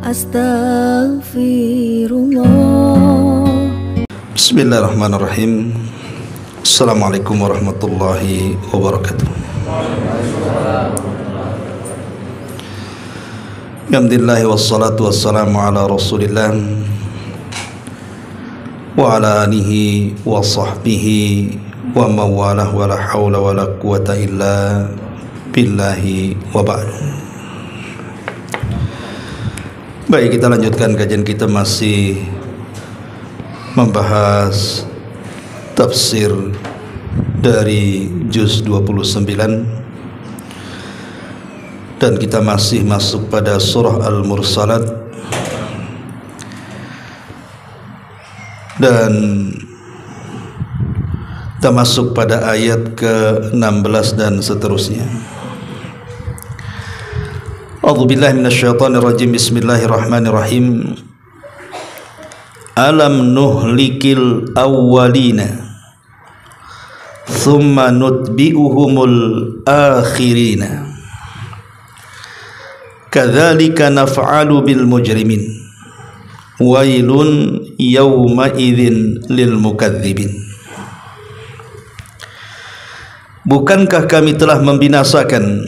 Astaghfirullah. Bismillahirrahmanirrahim. Assalamualaikum warahmatullahi wabarakatuh. Alhamdulillah wassalatu wassalamu ala Rasulillah wa ala alihi wa sahbihi wa mawalah wa la hawla wa la quwata illa billahi wa ba'du. Baik, kita lanjutkan kajian kita, masih membahas tafsir dari juz 29, dan kita masih masuk pada surah Al-Mursalat, dan kita masuk pada ayat ke-16 dan seterusnya. A'udzubillahi minasyaitonirrajim. Bismillahirrahmanirrahim. Alam nuhlikil awwalina thumma nutbi'uhumul akhirina kadzalika naf'alu bil mujrimin wailun yawma idzin lil mukadzibin. Bukankah kami telah membinasakan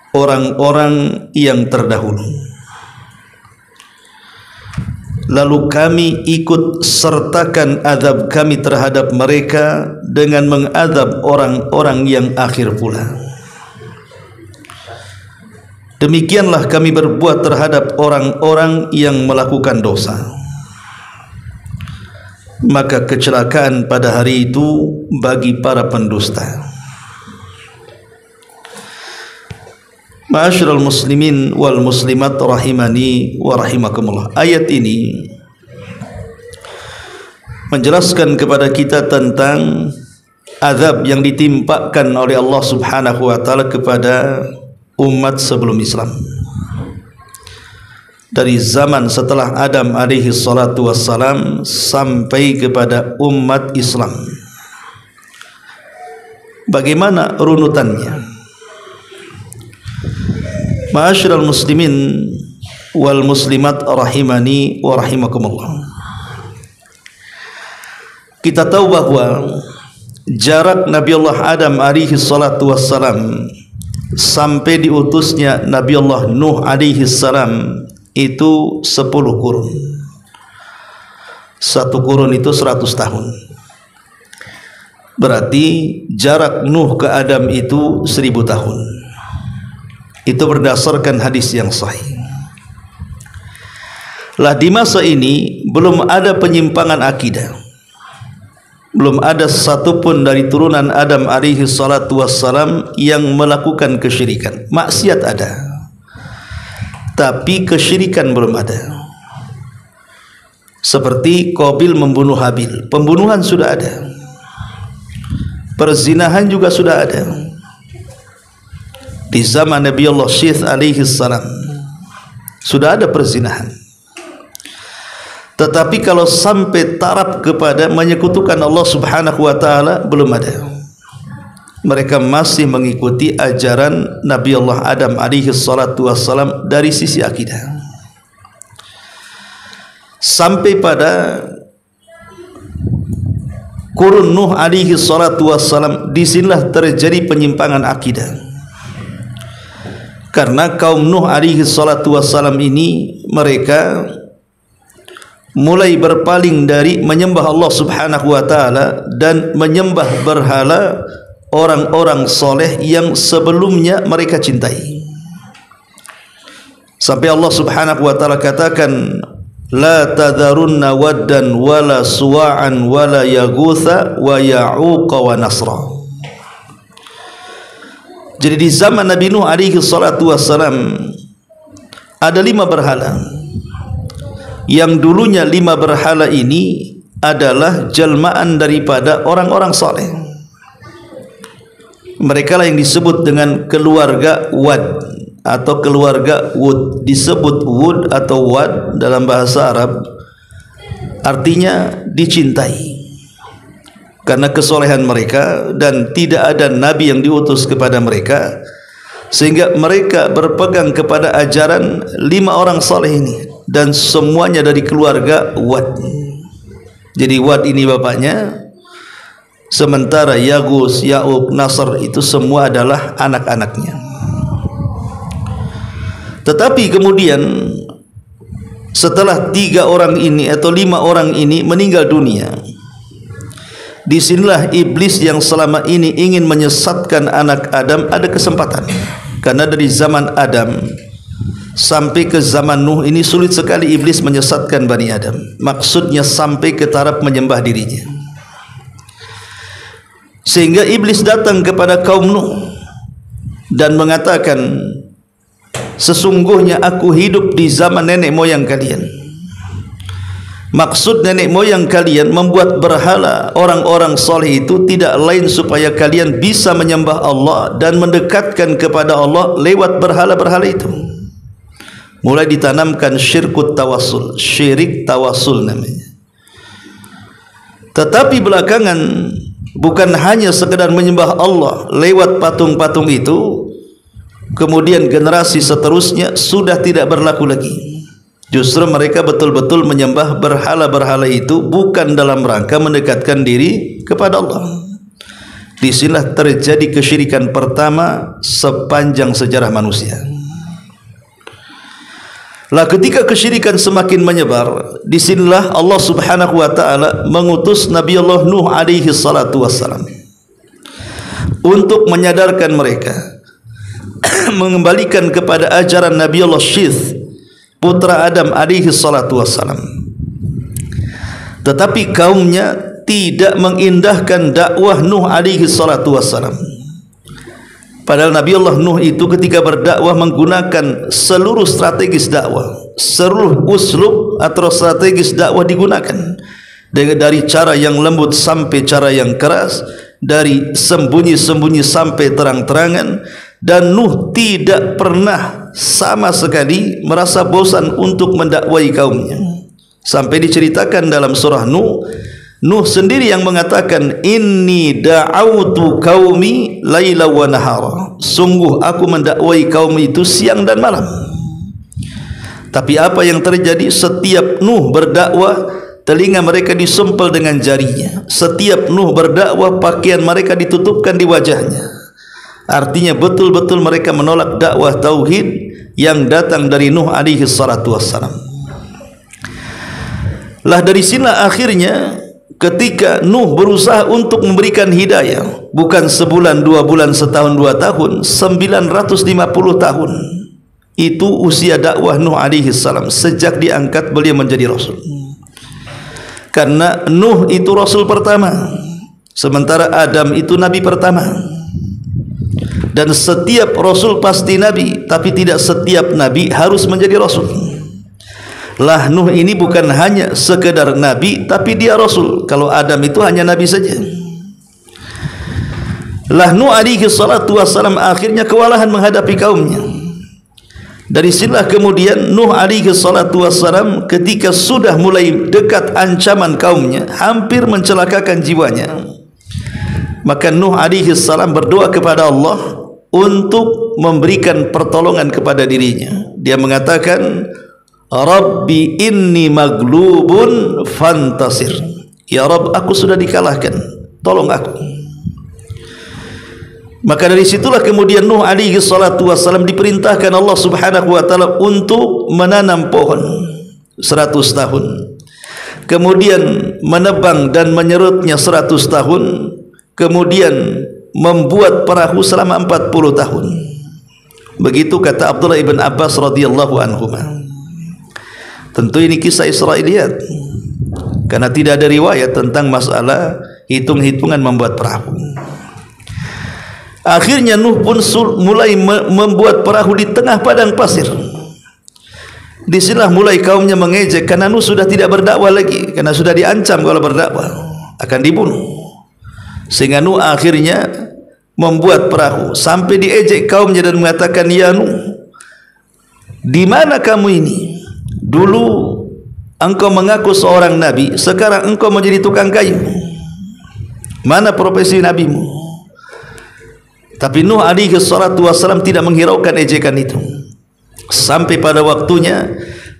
orang-orang yang terdahulu, lalu kami ikut sertakan azab kami terhadap mereka dengan mengadab orang-orang yang akhir pula. Demikianlah kami berbuat terhadap orang-orang yang melakukan dosa. Maka kecelakaan pada hari itu bagi para pendusta. Ma'asyiral muslimin wal muslimat rahimani wa rahimakumullah. Ayat ini menjelaskan kepada kita tentang azab yang ditimpakan oleh Allah Subhanahu wa taala kepada umat sebelum Islam, dari zaman setelah Adam alaihi salatu wassalam sampai kepada umat Islam. Bagaimana runutannya? Ma'asyiral muslimin wal muslimat rahimani wa rahimakumullah. Kita tahu bahwa jarak Nabi Allah Adam alaihi salatu wassalam sampai diutusnya Nabi Allah Nuh alaihi salam itu 10 kurun. Satu kurun itu 100 tahun. Berarti jarak Nuh ke Adam itu 1000 tahun. Itu berdasarkan hadis yang sahih. Lah di masa ini belum ada penyimpangan akidah. Belum ada satupun dari turunan Adam alaihi salatu wassalam yang melakukan kesyirikan. Maksiat ada, tapi kesyirikan belum ada. Seperti Qabil membunuh Habil, pembunuhan sudah ada. Perzinahan juga sudah ada. Di zaman Nabi Allah Syith alaihi salam sudah ada perzinahan. Tetapi kalau sampai taraf kepada menyekutukan Allah Subhanahu wa taala, belum ada. Mereka masih mengikuti ajaran Nabi Allah Adam alaihi salatu wassalam dari sisi akidah. Sampai pada kurun Nuh alaihi salatu wassalam, disinilah terjadi penyimpangan akidah. Karena kaum Nuh alaihi salatu wassalam ini, mereka mulai berpaling dari menyembah Allah Subhanahu wa taala dan menyembah berhala orang-orang soleh yang sebelumnya mereka cintai. Sampai Allah Subhanahu wa taala katakan, la tadharunna waddan wala suwa'an wala yaghutha wa ya'uqa wa nasra. Jadi di zaman Nabi Nuh alaihi salatu wassalam ada 5 berhala. Yang dulunya 5 berhala ini adalah jelmaan daripada orang-orang saleh. Mereka lah yang disebut dengan keluarga Wad atau keluarga Wud. Disebut Wud atau Wad dalam bahasa Arab artinya dicintai. karena kesolehan mereka, dan tidak ada nabi yang diutus kepada mereka sehingga mereka berpegang kepada ajaran 5 orang saleh ini, dan semuanya dari keluarga Wad. Jadi Wad ini bapaknya, sementara Yagus, Ya'uq, Nasr itu semua adalah anak-anaknya. Tetapi kemudian setelah 3 orang ini atau 5 orang ini meninggal dunia, disinilah iblis yang selama ini ingin menyesatkan anak Adam ada kesempatan. Karena dari zaman Adam sampai ke zaman Nuh ini sulit sekali iblis menyesatkan Bani Adam. Maksudnya sampai ke taraf menyembah dirinya. Sehingga iblis datang kepada kaum Nuh dan mengatakan, sesungguhnya aku hidup di zaman nenek moyang kalian. Maksud nenek moyang kalian membuat berhala orang-orang soleh itu tidak lain supaya kalian bisa menyembah Allah dan mendekatkan kepada Allah lewat berhala-berhala itu. Mulai ditanamkan syirkut tawassul, syirik tawassul namanya. Tetapi belakangan bukan hanya sekedar menyembah Allah lewat patung-patung itu, kemudian generasi seterusnya sudah tidak berlaku lagi. Justru mereka betul-betul menyembah berhala-berhala itu bukan dalam rangka mendekatkan diri kepada Allah. Disinilah terjadi kesyirikan pertama sepanjang sejarah manusia. Lah ketika kesyirikan semakin menyebar, disinilah Allah Subhanahu wa taala mengutus Nabi Allah Nuh alaihi salatu wassalam untuk menyadarkan mereka, mengembalikan kepada ajaran Nabi Allah Syith, putra Adam alaihi salatu wassalam. Tetapi kaumnya tidak mengindahkan dakwah Nuh alaihi salatu wassalam. Padahal Nabi Allah Nuh itu ketika berdakwah menggunakan seluruh strategis dakwah, seluruh uslub atau strategis dakwah digunakan, dari cara yang lembut sampai cara yang keras, dari sembunyi-sembunyi sampai terang-terangan. Dan Nuh tidak pernah sama sekali merasa bosan untuk mendakwai kaumnya. Sampai diceritakan dalam surah Nuh, Nuh sendiri yang mengatakan, inni da'autu qaumi laila wa nahara. Sungguh aku mendakwai kaum itu siang dan malam. Tapi apa yang terjadi? Setiap Nuh berdakwah, telinga mereka disempel dengan jarinya. Setiap Nuh berdakwah, pakaian mereka ditutupkan di wajahnya. Artinya betul-betul mereka menolak dakwah tauhid yang datang dari Nuh alaihi salatu wassalam. Lah dari sinilah akhirnya ketika Nuh berusaha untuk memberikan hidayah, bukan sebulan, 2 bulan, setahun, 2 tahun, 950 tahun. Itu usia dakwah Nuh alaihi salam sejak diangkat beliau menjadi rasul. Karena Nuh itu rasul pertama, sementara Adam itu nabi pertama. Dan setiap rasul pasti nabi, tapi tidak setiap nabi harus menjadi rasul. Lah Nuh ini bukan hanya sekedar nabi, tapi dia rasul. Kalau Adam itu hanya nabi saja. Lah Nuh alaihi salatu wassalam akhirnya kewalahan menghadapi kaumnya. Dari sinilah kemudian Nuh alaihi salatu wassalam ketika sudah mulai dekat ancaman kaumnya, hampir mencelakakan jiwanya, maka Nuh alaihi salam berdoa kepada Allah untuk memberikan pertolongan kepada dirinya. Dia mengatakan, Rabbi inni maglubun fantasir. Ya Rabb, aku sudah dikalahkan, tolong aku. Maka dari situlah kemudian Nuh alaihi salatu wassalam diperintahkan Allah Subhanahu wa taala untuk menanam pohon 100 tahun. Kemudian menebang dan menyerutnya 100 tahun. Kemudian membuat perahu selama 40 tahun. Begitu kata Abdullah ibn Abbas radhiyallahu anhu. Tentu ini kisah Israiliyat, karena tidak ada riwayat tentang masalah hitung-hitungan membuat perahu. Akhirnya Nuh pun mulai membuat perahu di tengah padang pasir. Disinilah mulai kaumnya mengejek, karena Nuh sudah tidak berdakwah lagi, karena sudah diancam kalau berdakwah akan dibunuh. Sehingga Nuh akhirnya membuat perahu sampai diejek kaumnya dan mengatakan, ya Nuh, di mana kamu ini? Dulu engkau mengaku seorang nabi, sekarang engkau menjadi tukang kayu. Mana profesi nabimu? Tapi Nuh alaihi salatu wassalam tidak menghiraukan ejekan itu. Sampai pada waktunya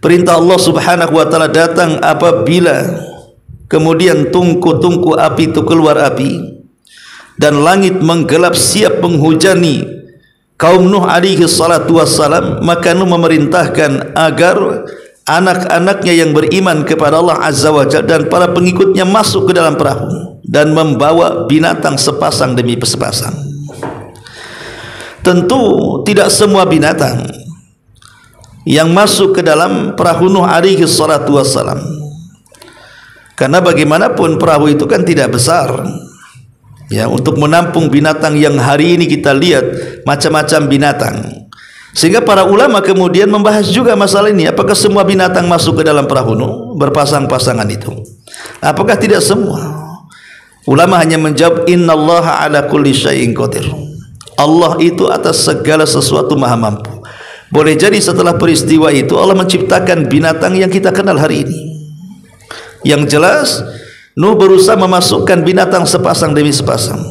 perintah Allah subhanahu wa ta'ala datang apabila kemudian tungku-tungku api itu keluar api dan langit menggelap siap menghujani kaum Nuh alaihi salatu wassalam, maka Nuh memerintahkan agar anak-anaknya yang beriman kepada Allah azza wa jalla dan para pengikutnya masuk ke dalam perahu dan membawa binatang sepasang demi sepasang. Tentu tidak semua binatang yang masuk ke dalam perahu Nuh alaihi salatu wassalam, karena bagaimanapun perahu itu kan tidak besar ya, untuk menampung binatang yang hari ini kita lihat macam-macam binatang. Sehingga para ulama kemudian membahas juga masalah ini, apakah semua binatang masuk ke dalam perahu Nuh berpasang-pasangan itu? Apakah tidak semua? Ulama hanya menjawab innallaha ala kulli syai'in qadir. Allah itu atas segala sesuatu maha mampu. Boleh jadi setelah peristiwa itu Allah menciptakan binatang yang kita kenal hari ini. Yang jelas Nuh berusaha memasukkan binatang sepasang demi sepasang.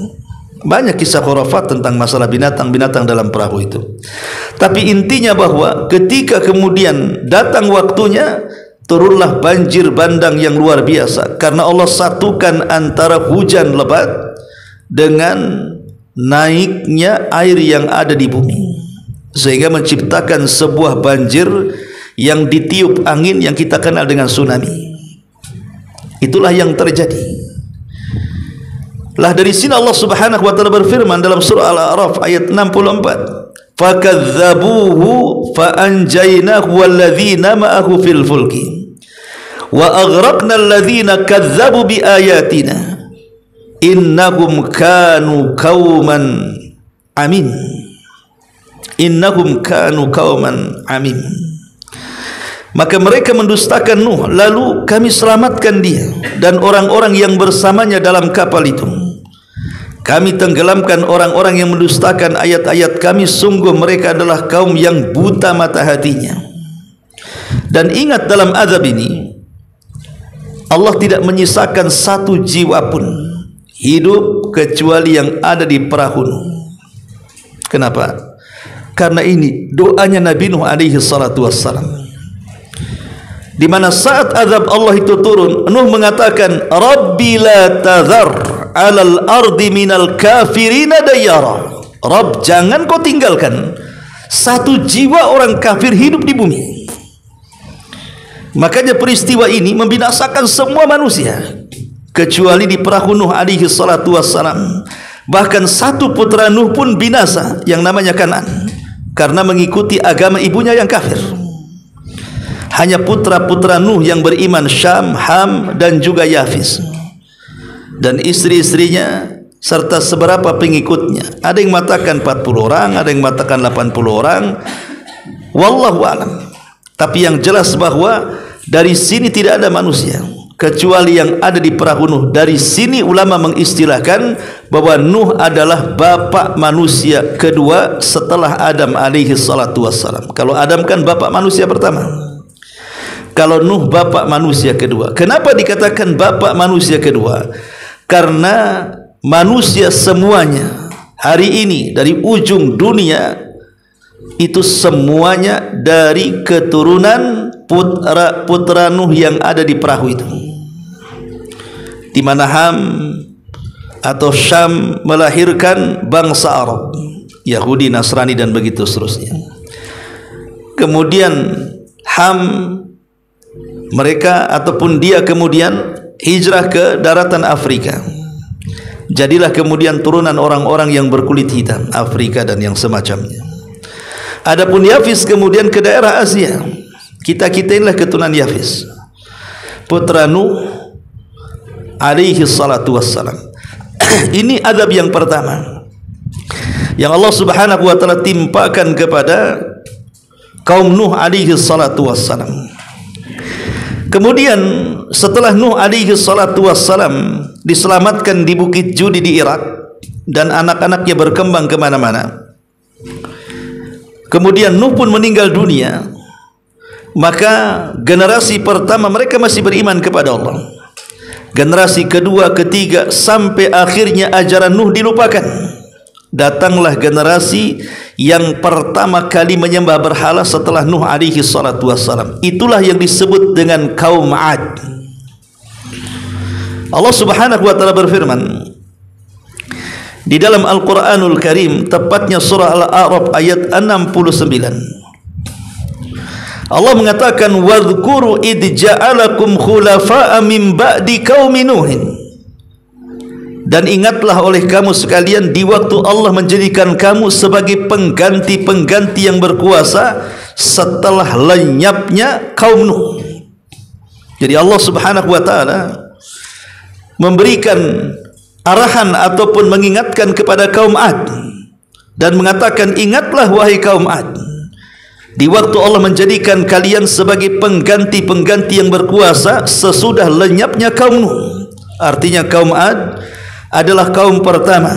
Banyak kisah khurafat tentang masalah binatang-binatang dalam perahu itu. Tapi intinya bahwa ketika kemudian datang waktunya, turunlah banjir bandang yang luar biasa, karena Allah satukan antara hujan lebat dengan naiknya air yang ada di bumi, sehingga menciptakan sebuah banjir yang ditiup angin yang kita kenal dengan tsunami. Itulah yang terjadi. Lah dari sini Allah Subhanahu wa taala berfirman dalam surah Al-A'raf ayat 64, "Fakadzabuhu faanjaynahu walladzina ma'ahu fil fulki wa aghraqna alladzina kadzdzabu biayatina innahum kanu qauman amin." Innahum kanu qauman amin. Maka mereka mendustakan Nuh, lalu kami selamatkan dia dan orang-orang yang bersamanya dalam kapal itu. Kami tenggelamkan orang-orang yang mendustakan ayat-ayat kami. Sungguh mereka adalah kaum yang buta mata hatinya. Dan ingat, dalam azab ini Allah tidak menyisakan satu jiwa pun hidup kecuali yang ada di perahu Nuh. Kenapa? Karena ini doanya Nabi Nuh alaihi salatu wassalam, di mana saat azab Allah itu turun, Nuh mengatakan, "Rabbi la tadhar 'alal ardi minal kafirina dayyara." Rabb, jangan kau tinggalkan satu jiwa orang kafir hidup di bumi. Makanya peristiwa ini membinasakan semua manusia kecuali di perahu Nuh alaihi salatu wassalam. Bahkan satu putra Nuh pun binasa yang namanya Kan'an, karena mengikuti agama ibunya yang kafir. Hanya putra-putra Nuh yang beriman, Syam, Ham dan juga Yafis, dan istri-istrinya serta seberapa pengikutnya. Ada yang mengatakan 40 orang, ada yang mengatakan 80 orang, wallahu alam. Tapi yang jelas bahwa dari sini tidak ada manusia kecuali yang ada di perahu Nuh. Dari sini ulama mengistilahkan bahwa Nuh adalah bapak manusia kedua setelah Adam alaihi salatu wassalam. Kalau Adam kan bapak manusia pertama, kalau Nuh bapak manusia kedua. Kenapa dikatakan bapak manusia kedua? Karena manusia semuanya hari ini dari ujung dunia itu semuanya dari keturunan putra Nuh yang ada di perahu itu, di mana Ham atau Syam melahirkan bangsa Arab, Yahudi, Nasrani dan begitu seterusnya. Kemudian Ham, mereka ataupun dia kemudian hijrah ke daratan Afrika. Jadilah kemudian turunan orang-orang yang berkulit hitam, Afrika dan yang semacamnya. Adapun Yafis kemudian ke daerah Asia. Kita-kita inilah keturunan Yafis, putra Nuh alaihi salatu wassalam. Ini adab yang pertama yang Allah Subhanahu wa taala timpakan kepada kaum Nuh alaihi salatu wassalam. Kemudian setelah Nuh alaihi salatu wassalam diselamatkan di Bukit Judi di Irak dan anak-anaknya berkembang kemana-mana, kemudian Nuh pun meninggal dunia, maka generasi pertama mereka masih beriman kepada Allah. Generasi kedua, ketiga, sampai akhirnya ajaran Nuh dilupakan. datanglah generasi yang pertama kali menyembah berhala setelah Nuh alaihi salatu wassalam. Itulah yang disebut dengan kaum 'Ad. Allah Subhanahu wa taala berfirman di dalam Al-Qur'anul Karim, tepatnya surah Al-A'raf ayat 69. Allah mengatakan, wadhkuru id ja'alakum khulafa'a min ba'di qaumi Nuhin. Dan ingatlah oleh kamu sekalian di waktu Allah menjadikan kamu sebagai pengganti-pengganti yang berkuasa setelah lenyapnya kaum Nuh. Jadi Allah Subhanahu wa taala memberikan arahan ataupun mengingatkan kepada kaum 'Ad dan mengatakan, ingatlah wahai kaum 'Ad, di waktu Allah menjadikan kalian sebagai pengganti-pengganti yang berkuasa sesudah lenyapnya kaum Nuh. Artinya kaum 'Ad adalah kaum pertama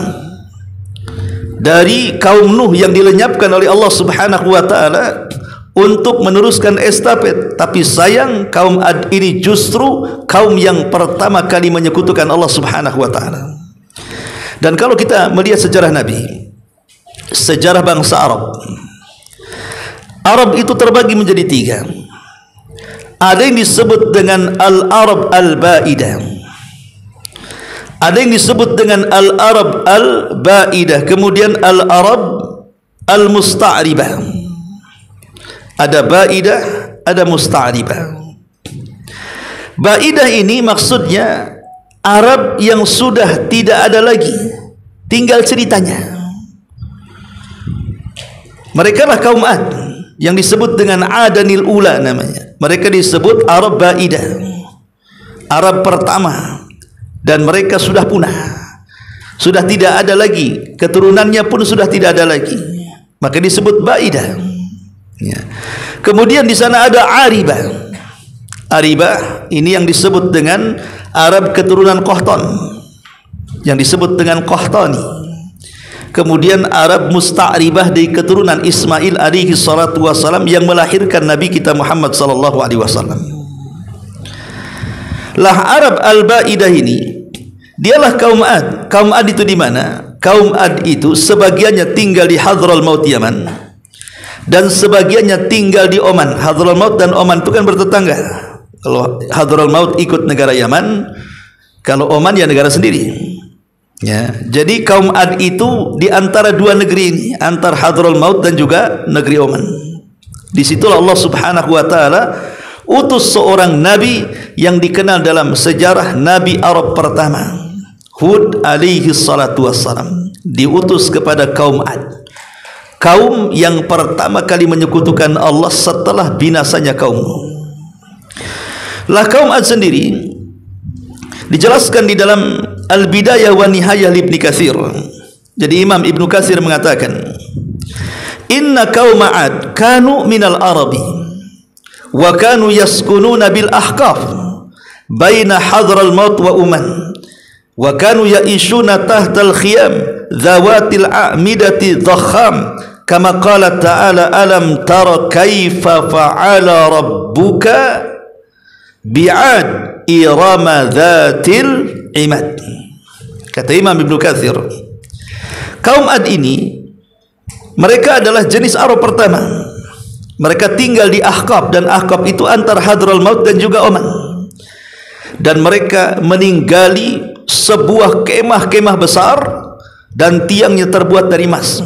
dari kaum Nuh yang dilenyapkan oleh Allah Subhanahu wa taala untuk meneruskan estafet. Tapi sayang, kaum 'Ad ini justru kaum yang pertama kali menyekutukan Allah Subhanahu wa taala. Dan kalau kita melihat sejarah Nabi, sejarah bangsa Arab itu terbagi menjadi 3. Ada yang disebut dengan Al-Arab Al-Ba'idah, ada yang disebut dengan Al-Arab Al-Ba'idah, kemudian Al-Arab Al-Musta'ribah. Ada Ba'idah, ada Musta'ribah. Ba'idah ini maksudnya Arab yang sudah tidak ada lagi, tinggal ceritanya. Mereka lah kaum 'Ad yang disebut dengan 'Adanil Ula namanya. Mereka disebut Arab Ba'idah, Arab pertama. Dan mereka sudah punah, sudah tidak ada lagi, keturunannya pun sudah tidak ada lagi, maka disebut Ba'idah. Ya. Kemudian di sana ada Aribah. Aribah ini yang disebut dengan Arab keturunan Qahtan, yang disebut dengan Qahtani. Kemudian Arab Musta'ribah dari keturunan Ismail alaihi salatu wassalam yang melahirkan Nabi kita Muhammad sallallahu alaihi wasallam. Lah Arab Al-Ba'idah ini dialah kaum 'Ad. Kaum 'Ad itu di mana? Kaum 'Ad itu sebagiannya tinggal di Hadramaut Yaman dan sebagiannya tinggal di Oman. Hadramaut dan Oman itu kan bertetangga. Kalau Hadramaut ikut negara Yaman, kalau Oman ya negara sendiri. Ya, jadi kaum 'Ad itu di antara dua negeri ini, antara Hadramaut dan juga negeri Oman. Di situlah Allah Subhanahu wa taala utus seorang nabi yang dikenal dalam sejarah Nabi Arab pertama, Hud alaihi salatu wassalam, diutus kepada kaum 'Ad, kaum yang pertama kali menyekutukan Allah setelah binasanya kaum Nuh. Lah kaum 'Ad sendiri dijelaskan di dalam Al-Bidayah wa Nihayah Ibnu Katsir. Jadi Imam Ibnu Katsir mengatakan, inna kaum 'Ad kanu minal Arabi wa kanu yaskununa bil ahqaf baina Hadramaut wa Oman wa kanu ya'ishuna tahtal khiyam dhawatil a'midati dhakham kama qala ta'ala alam tara kaifa fa'ala rabbuka bi'ad irama dhatil imad. Kata Imam Ibnu Katsir, kaum 'Ad ini mereka adalah jenis Arab pertama. Mereka tinggal di Ahqaf, dan Ahqaf itu antara Hadramaut dan juga Oman. Dan mereka meninggali sebuah kemah-kemah besar dan tiangnya terbuat dari emas.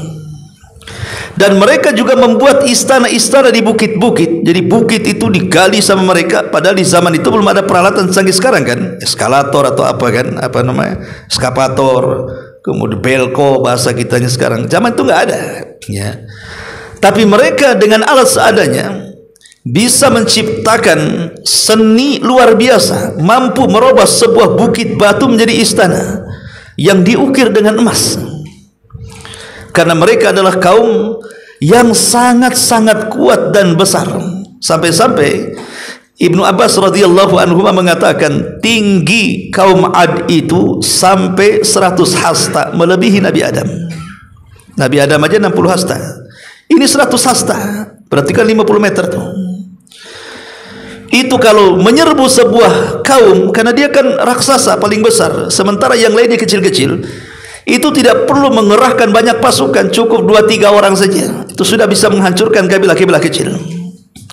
Dan mereka juga membuat istana-istana di bukit-bukit. Jadi bukit itu digali sama mereka, padahal di zaman itu belum ada peralatan canggih sekarang kan, eskalator atau apa kan, apa namanya, eskapator, kemudian belko bahasa kitanya sekarang. Zaman itu nggak ada, ya. Tapi mereka dengan alat seadanya bisa menciptakan seni luar biasa, mampu merubah sebuah bukit batu menjadi istana yang diukir dengan emas. Karena mereka adalah kaum yang sangat-sangat kuat dan besar. Sampai-sampai Ibnu Abbas radhiyallahu anhu mengatakan tinggi kaum 'Ad itu sampai 100 hasta, melebihi Nabi Adam. Nabi Adam aja 60 hasta. Ini 100 hasta, berarti kan 50 meter tuh. Itu kalau menyerbu sebuah kaum, karena dia kan raksasa paling besar, sementara yang lainnya kecil-kecil. Itu tidak perlu mengerahkan banyak pasukan, cukup 2-3 orang saja. Itu sudah bisa menghancurkan kabilah-kabilah kecil.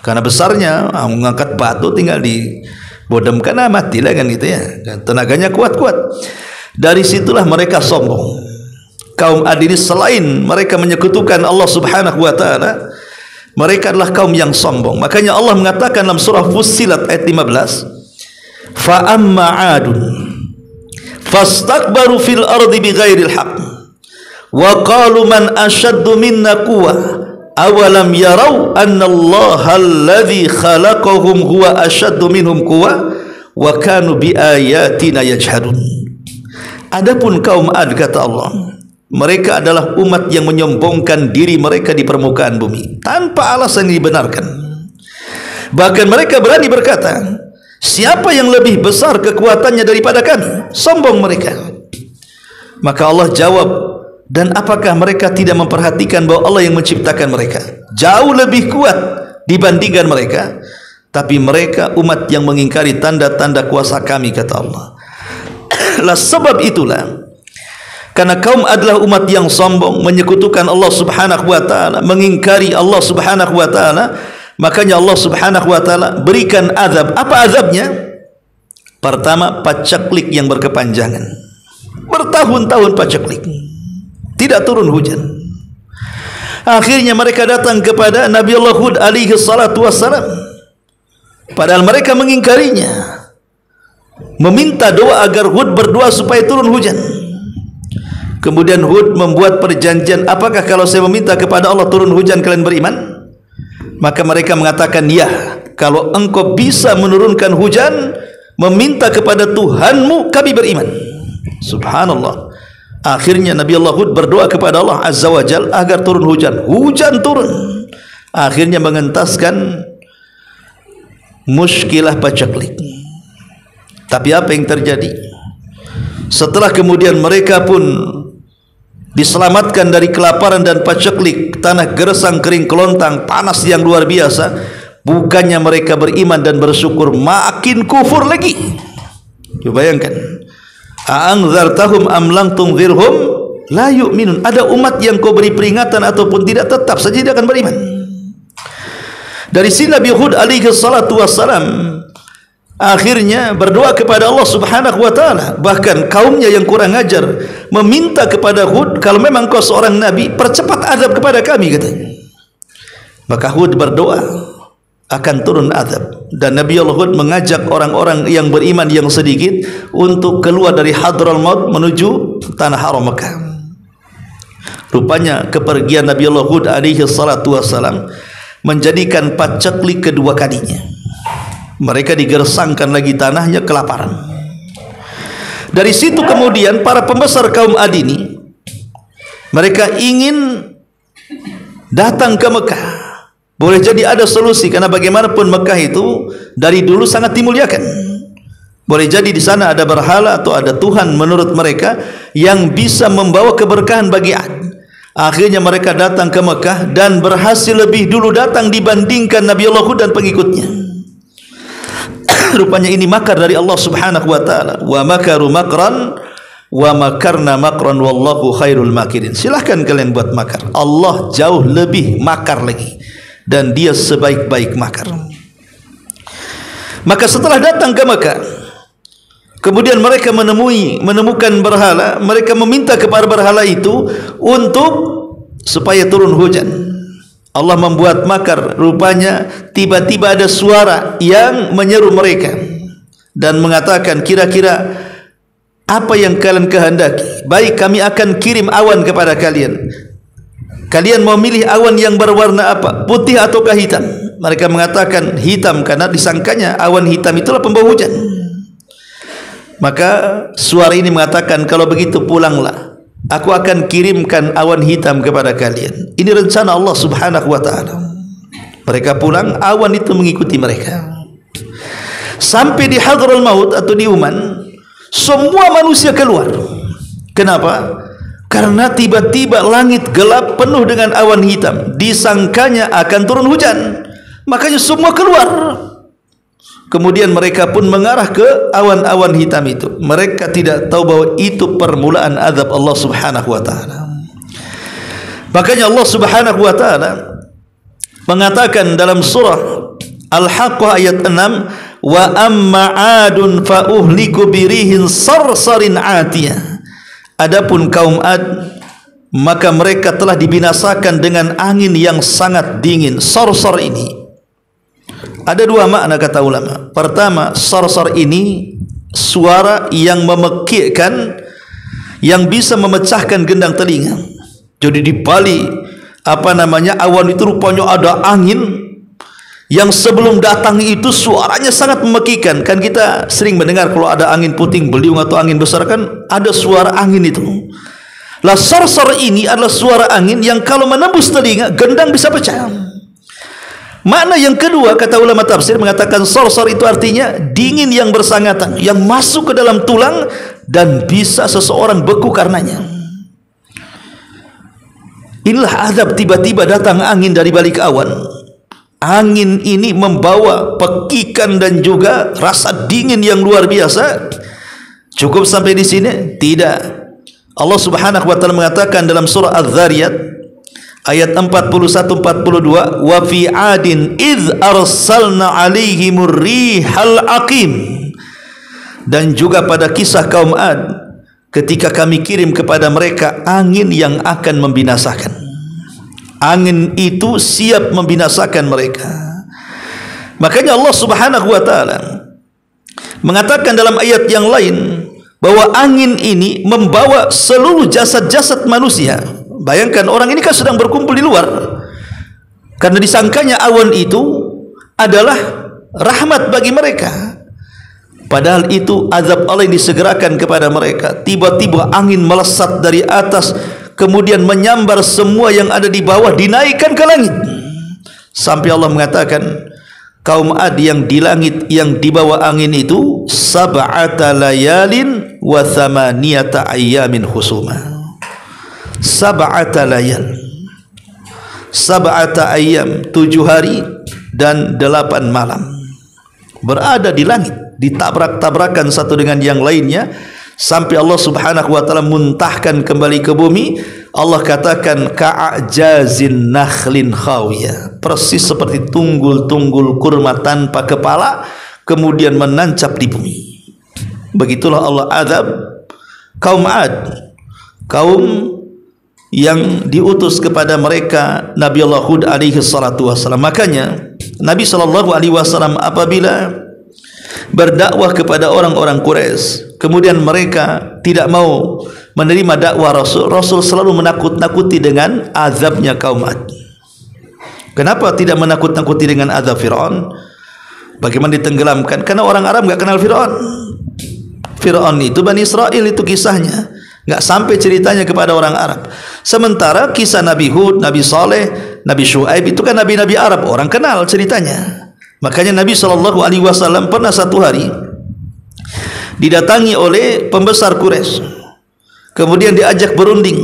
Karena besarnya, mengangkat batu tinggal dibodemkan, matilah kan gitu ya. Tenaganya kuat-kuat. Dari situlah mereka sombong. Kaum Ad ini selain mereka menyekutukan Allah Subhanahu wa taala, mereka adalah kaum yang sombong. Makanya Allah mengatakan dalam surah Fussilat ayat 15, fa amma 'adun fastakbaru fil ardi bighairil haqq wa qalu man ashaddu minna quwwa awalam yarau anna allaha alladhi khalaqahum huwa ashaddu minhum quwwa wa kanu bi ayatina yajhadun. Adapun kaum Ad, kata Allah, mereka adalah umat yang menyombongkan diri mereka di permukaan bumi tanpa alasan yang dibenarkan. Bahkan mereka berani berkata, siapa yang lebih besar kekuatannya daripada kami? Sombong mereka. Maka Allah jawab, dan apakah mereka tidak memperhatikan bahwa Allah yang menciptakan mereka jauh lebih kuat dibandingkan mereka? Tapi mereka umat yang mengingkari tanda-tanda kuasa kami, kata Allah. Lah sebab itulah, karena kaum adalah umat yang sombong, menyekutukan Allah Subhanahu wa taala, mengingkari Allah Subhanahu wa taala, makanya Allah Subhanahu wa taala berikan azab. Apa azabnya? Pertama, pacaklik yang berkepanjangan. Bertahun-tahun pacaklik, tidak turun hujan. Akhirnya mereka datang kepada Nabi Allah Hud alaihi salatu wassalam, padahal mereka mengingkarinya, meminta doa agar Hud berdoa supaya turun hujan. Kemudian Hud membuat perjanjian, apakah kalau saya meminta kepada Allah turun hujan kalian beriman? Maka mereka mengatakan, ya, kalau engkau bisa menurunkan hujan, meminta kepada Tuhanmu, kami beriman. Subhanallah. Akhirnya Nabi Allah Hud berdoa kepada Allah Azza wa Jal agar turun hujan. Hujan turun. Akhirnya mengentaskan muskilah pacaklik. Tapi apa yang terjadi? Setelah kemudian mereka pun diselamatkan dari kelaparan dan paceklik, tanah gersang, kering kelontang, panas yang luar biasa, bukannya mereka beriman dan bersyukur, makin kufur lagi. Coba bayangkan, a'anzartahum am lam tunzirhum la yu'minun. Ada umat yang kau beri peringatan ataupun tidak, tetap saja dia akan beriman. Dari sini Nabi Hud alaihi salatu wassalam akhirnya berdoa kepada Allah Subhanahu wa taala. Bahkan kaumnya yang kurang ajar meminta kepada Hud, kalau memang kau seorang nabi, percepat azab kepada kami, katanya. Maka Hud berdoa akan turun azab, dan Nabi Allah Hud mengajak orang-orang yang beriman yang sedikit untuk keluar dari Hadral Maut menuju tanah haram Mekah. Rupanya kepergian Nabi Allah Hud alaihi salatu wassalam menjadikan paceklik kedua kalinya. Mereka digersangkan lagi tanahnya, kelaparan. Dari situ kemudian para pembesar kaum Ad ini, mereka ingin datang ke Mekah. Boleh jadi ada solusi, karena bagaimanapun Mekah itu dari dulu sangat dimuliakan. Boleh jadi di sana ada berhala atau ada Tuhan menurut mereka yang bisa membawa keberkahan bagi Ad. Akhirnya mereka datang ke Mekah dan berhasil lebih dulu datang dibandingkan Nabi Allah Hud dan pengikutnya. Rupanya ini makar dari Allah Subhanahu wa taala. Wa makaru makran wa makarna makran wallahu khairul makirin. Silahkan kalian buat makar, Allah jauh lebih makar lagi, dan dia sebaik-baik makar. Maka setelah datang ke Mekah, kemudian mereka menemukan berhala. Mereka meminta kepada berhala itu untuk supaya turun hujan. Allah membuat makar. Rupanya tiba-tiba ada suara yang menyeru mereka dan mengatakan, kira-kira apa yang kalian kehendaki? Baik, kami akan kirim awan kepada kalian. Kalian mau milih awan yang berwarna apa? Putih ataukah hitam? Mereka mengatakan hitam, karena disangkanya awan hitam itulah pembawa hujan. Maka suara ini mengatakan, kalau begitu pulanglah, aku akan kirimkan awan hitam kepada kalian. Ini rencana Allah Subhanahu wa taala. Mereka pulang, awan itu mengikuti mereka. Sampai di Hadral Maut atau di Uman, semua manusia keluar. Kenapa? Karena tiba-tiba langit gelap penuh dengan awan hitam. Disangkanya akan turun hujan. Makanya semua keluar. Kemudian mereka pun mengarah ke awan-awan hitam itu. Mereka tidak tahu bahwa itu permulaan azab Allah Subhanahu wa taala. Makanya Allah Subhanahu wa taala mengatakan dalam surah Al-Haqqah ayat 6, wa amma 'adun fa uhliku birihin sarsarin 'atiyah. Adapun kaum Ad, maka mereka telah dibinasakan dengan angin yang sangat dingin. Sarsar ini ada dua makna kata ulama. Pertama, sarsar ini suara yang memekikkan, yang bisa memecahkan gendang telinga. Jadi di balik awan itu rupanya ada angin yang sebelum datang itu suaranya sangat memekikkan. Kan kita sering mendengar kalau ada angin puting beliung atau angin besar kan ada suara angin itu. Lah sarsar ini adalah suara angin yang kalau menembus telinga gendang bisa pecah. Makna yang kedua kata ulama tafsir mengatakan sarsar itu artinya dingin yang bersangatan, yang masuk ke dalam tulang dan bisa seseorang beku karenanya. Inilah azab, tiba-tiba datang angin dari balik awan. Angin ini membawa pekikan dan juga rasa dingin yang luar biasa. Cukup sampai di sini? Tidak. Allah Subhanahu wa taala mengatakan dalam surah Az-Zariyat ayat 41-42, wa fi 'adin idz arsalna 'alaihimur rihal aqim. Dan juga pada kisah kaum Ad ketika kami kirim kepada mereka angin yang akan membinasakan. Angin itu siap membinasakan mereka. Makanya Allah Subhanahu wa taala mengatakan dalam ayat yang lain bahwa angin ini membawa seluruh jasad-jasad manusia. Bayangkan orang ini kan sedang berkumpul di luar, karena disangkanya awan itu adalah rahmat bagi mereka, padahal itu azab Allah yang disegerakan kepada mereka. Tiba-tiba angin melesat dari atas, kemudian menyambar semua yang ada di bawah, dinaikkan ke langit. Sampai Allah mengatakan kaum Ad yang di langit, yang di bawah angin itu, sab'ata layalin wa thamaniyata ayyamin husuma. Sab'ata layal, sab'ata ayyam, 7 hari dan 8 malam berada di langit, ditabrak-tabrakan satu dengan yang lainnya sampai Allah Subhanahu wa taala muntahkan kembali ke bumi. Allah katakan ka'ajazin nakhlin khawiyah, persis seperti tunggul-tunggul kurma tanpa kepala kemudian menancap di bumi. Begitulah Allah azab kaum Ad, kaum yang diutus kepada mereka Nabi Allah Hud alaihi salatu wasallam. Makanya Nabi sallallahu alaihi wasallam apabila berdakwah kepada orang-orang Quraisy, kemudian mereka tidak mau menerima dakwah Rasul, Rasul selalu menakut-nakuti dengan azabnya kaum Ad. Kenapa tidak menakut-nakuti dengan azab Fir'aun? Bagaimana ditenggelamkan? Karena orang Arab enggak kenal Fir'aun. Fir'aun itu Bani Israel, itu kisahnya, enggak sampai ceritanya kepada orang Arab. Sementara kisah Nabi Hud, Nabi Saleh, Nabi Syuaib itu kan nabi-nabi Arab, orang kenal ceritanya. Makanya Nabi SAW pernah satu hari didatangi oleh pembesar Quraisy, kemudian diajak berunding,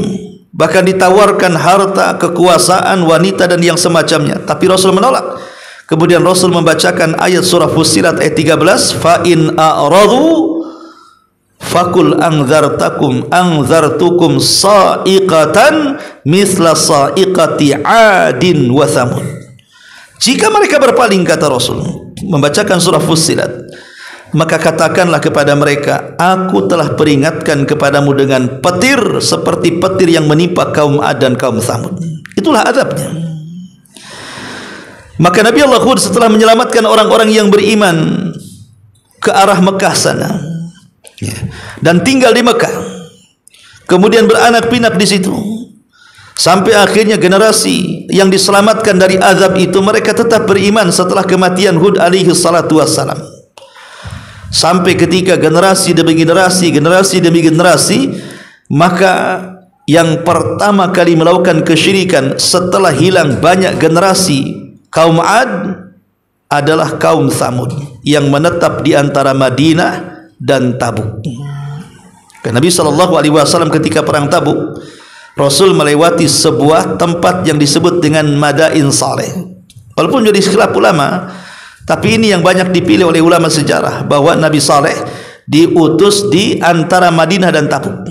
bahkan ditawarkan harta, kekuasaan, wanita dan yang semacamnya, tapi Rasul menolak. Kemudian Rasul membacakan ayat surah Fussilat ayat 13, fa in a'radu fakul anzartukum sa'iqatan misla sa'iqati 'adin wa thamud. Jika mereka berpaling, kata Rasul membacakan surah Fussilat, maka katakanlah kepada mereka, aku telah peringatkan kepadamu dengan petir seperti petir yang menimpa kaum Ad dan kaum Thamud. Itulah azabnya. Maka Nabi Allah Hud setelah menyelamatkan orang-orang yang beriman ke arah Mekah sana, dan tinggal di Mekah, kemudian beranak pinak di situ, sampai akhirnya generasi yang diselamatkan dari azab itu mereka tetap beriman setelah kematian Hud alaihi salatu wassalam. Sampai ketika generasi demi generasi, generasi demi generasi, maka yang pertama kali melakukan kesyirikan setelah hilang banyak generasi kaum Ad adalah kaum Thamud yang menetap di antara Madinah dan Tabuk. Nabi SAW ketika perang Tabuk, Rasul melewati sebuah tempat yang disebut dengan Madain Saleh. Walaupun jadi khilaf ulama, Tapi ini yang banyak dipilih oleh ulama sejarah, bahwa Nabi Saleh diutus di antara Madinah dan Tabuk.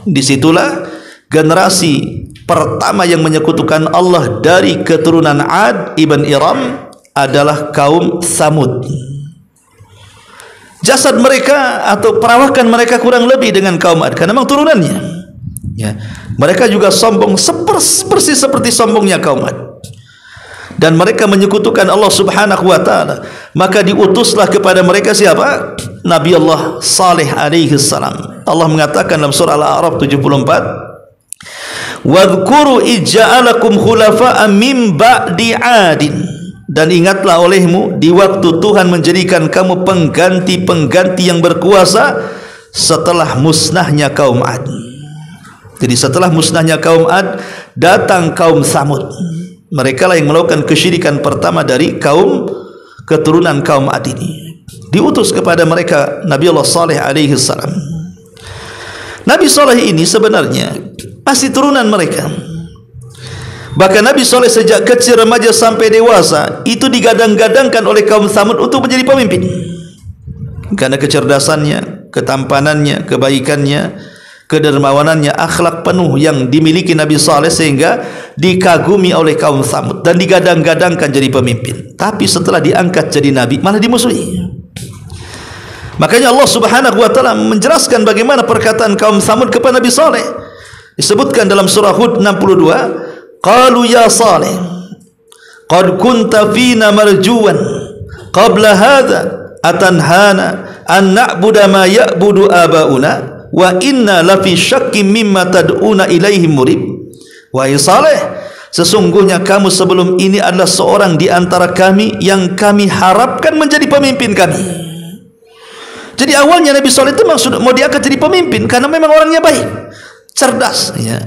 Disitulah generasi pertama yang menyekutukan Allah dari keturunan Ad ibn Iram adalah kaum Tsamud. Jasad mereka atau perawakan mereka kurang lebih dengan kaum Ad, karena memang turunannya. Ya, mereka juga sombong persis seperti sombongnya kaum Ad. Dan mereka menyekutukan Allah Subhanahu wa taala, maka diutuslah kepada mereka siapa? Nabi Allah Saleh alaihi salam. Allah mengatakan dalam surah Al-A'raf 74, "Wadhkuru ij'alakum khulafa'a min ba'di 'adin." Dan ingatlah olehmu di waktu Tuhan menjadikan kamu pengganti-pengganti yang berkuasa setelah musnahnya kaum Ad. Jadi setelah musnahnya kaum Ad, datang kaum Tsamud. Mereka lah yang melakukan kesyirikan pertama dari kaum keturunan kaum Ad ini. Diutus kepada mereka Nabi Allah Saleh alaihi salam. Nabi Saleh ini sebenarnya masih turunan mereka. Bahkan Nabi Saleh sejak kecil, remaja sampai dewasa itu digadang-gadangkan oleh kaum Tsamud untuk menjadi pemimpin. Karena kecerdasannya, ketampanannya, kebaikannya, kedermawanannya, akhlak penuh yang dimiliki Nabi Saleh sehingga dikagumi oleh kaum Tsamud dan digadang-gadangkan jadi pemimpin. Tapi setelah diangkat jadi nabi malah dimusuhi. Makanya Allah Subhanahu wa taala menjelaskan bagaimana perkataan kaum Tsamud kepada Nabi Saleh. Disebutkan dalam surah Hud 62, qalu ya Saleh qad kunta fina marjuwan qabla hadha atanhana an na'budu ma ya'budu abauna wa inna lafi syakkim mimma tad'una ilaihim murib. Wahai Saleh, sesungguhnya kamu sebelum ini adalah seorang di antara kami yang kami harapkan menjadi pemimpin kami. Jadi awalnya Nabi Saleh itu maksud mau diangkat jadi pemimpin karena memang orangnya baik, cerdas, ya.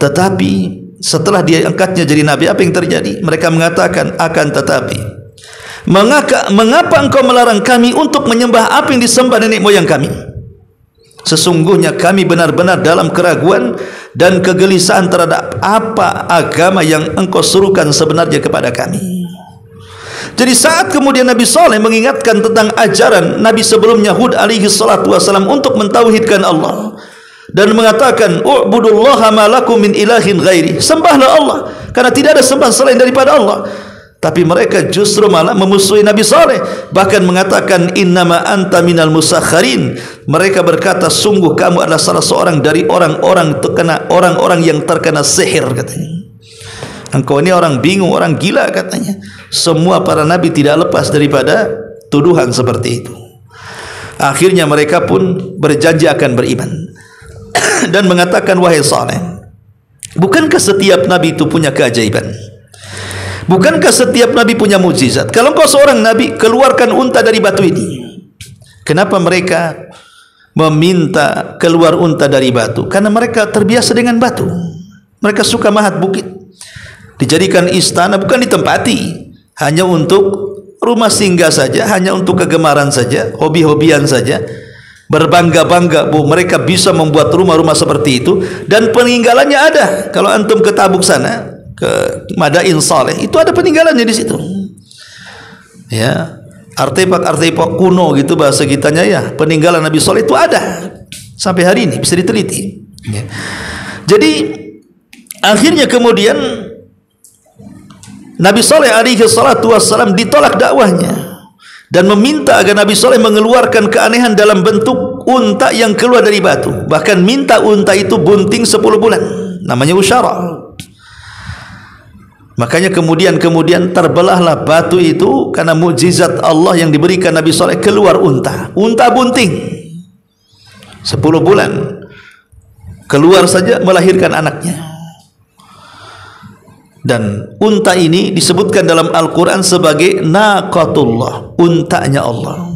Tetapi setelah diangkatnya jadi nabi, apa yang terjadi? Mereka mengatakan, akan tetapi mengapa engkau melarang kami untuk menyembah apa yang disembah nenek moyang kami? Sesungguhnya kami benar-benar dalam keraguan dan kegelisahan terhadap apa agama yang engkau suruhkan sebenarnya kepada kami. Jadi saat kemudian Nabi Saleh mengingatkan tentang ajaran Nabi sebelumnya Hud alaihi salatu wasalam untuk mentauhidkan Allah dan mengatakan u'budullaha ma lakum min ilahin ghairi, sembahlah Allah karena tidak ada sembahan selain daripada Allah. Tapi mereka justru malah memusuhi Nabi Saleh, bahkan mengatakan innama anta minal musakharin. Mereka berkata sungguh kamu adalah salah seorang dari orang-orang yang terkena sihir, katanya. Engkau ini orang bingung, orang gila, katanya. Semua para nabi tidak lepas daripada tuduhan seperti itu. Akhirnya mereka pun berjanji akan beriman dan mengatakan, wahai Saleh, bukankah setiap nabi itu punya keajaiban? Bukankah setiap nabi punya mukjizat? Kalau engkau seorang nabi, keluarkan unta dari batu ini. Kenapa mereka meminta keluar unta dari batu? Karena mereka terbiasa dengan batu. Mereka suka mahat bukit. Dijadikan istana, bukan ditempati, hanya untuk rumah singgah saja, hanya untuk kegemaran saja, hobi-hobian saja. Berbangga-bangga bahwa mereka bisa membuat rumah-rumah seperti itu, dan peninggalannya ada. Kalau antum ke Tabuk sana, ke Madain Saleh, itu ada peninggalannya di situ. Ya, artefak-artefak kuno gitu bahasa kitanya, ya, peninggalan Nabi Saleh itu ada sampai hari ini, bisa diteliti. Ya. Jadi akhirnya kemudian Nabi Saleh alaihi salatu wassalam ditolak dakwahnya dan meminta agar Nabi Saleh mengeluarkan keanehan dalam bentuk unta yang keluar dari batu. Bahkan minta unta itu bunting 10 bulan, namanya usyara. Makanya kemudian terbelahlah batu itu karena mukjizat Allah yang diberikan Nabi Saleh, keluar unta bunting 10 bulan keluar saja melahirkan anaknya. Dan unta ini disebutkan dalam Al-Quran sebagai naqatullah, untanya Allah.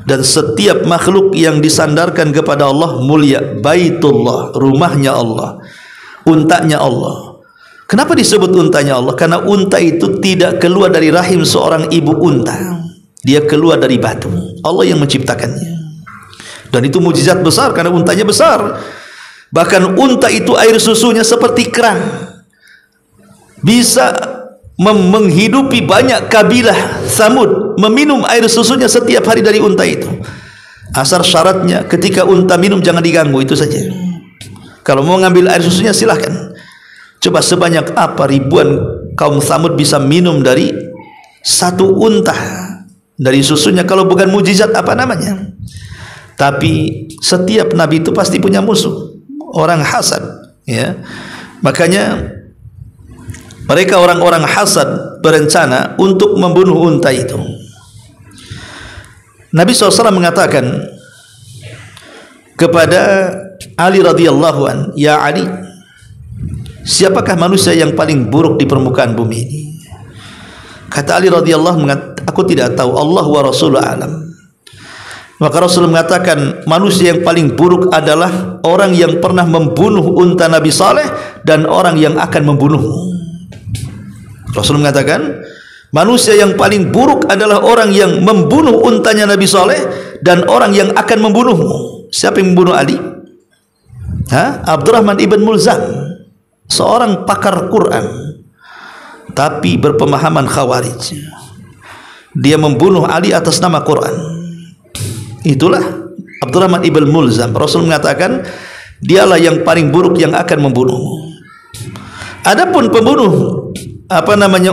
Dan setiap makhluk yang disandarkan kepada Allah mulia, baitullah, rumahnya Allah, untanya Allah. Kenapa disebut untanya Allah? Karena unta itu tidak keluar dari rahim seorang ibu unta, dia keluar dari batu. Allah yang menciptakannya. Dan itu mukjizat besar karena untanya besar. Bahkan unta itu air susunya seperti keran, bisa menghidupi banyak kabilah Samud, meminum air susunya setiap hari dari unta itu. Asal syaratnya ketika unta minum jangan diganggu, itu saja. Kalau mau ngambil air susunya silahkan. Coba sebanyak apa ribuan kaum Samud bisa minum dari satu unta dari susunya, kalau bukan mujizat apa namanya. Tapi setiap nabi itu pasti punya musuh, orang hasad, ya. Makanya mereka orang-orang hasad berencana untuk membunuh unta itu. Nabi SAW mengatakan kepada Ali radhiyallahu an, "Ya Ali, siapakah manusia yang paling buruk di permukaan bumi ini?" Kata Ali radhiyallahu an, "Aku tidak tahu, Allah wa Rasuluh alam." Maka Rasul mengatakan, manusia yang paling buruk adalah orang yang pernah membunuh unta Nabi Saleh dan orang yang akan membunuhmu. Rasul mengatakan, manusia yang paling buruk adalah orang yang membunuh untanya Nabi Saleh dan orang yang akan membunuhmu. Siapa yang membunuh Ali? Abdurrahman ibn Mulzam, seorang pakar Quran tapi berpemahaman Khawarij. Dia membunuh Ali atas nama Quran. Itulah Abdurrahman ibn Mulzam. Rasul mengatakan dialah yang paling buruk yang akan membunuhmu. Adapun pembunuh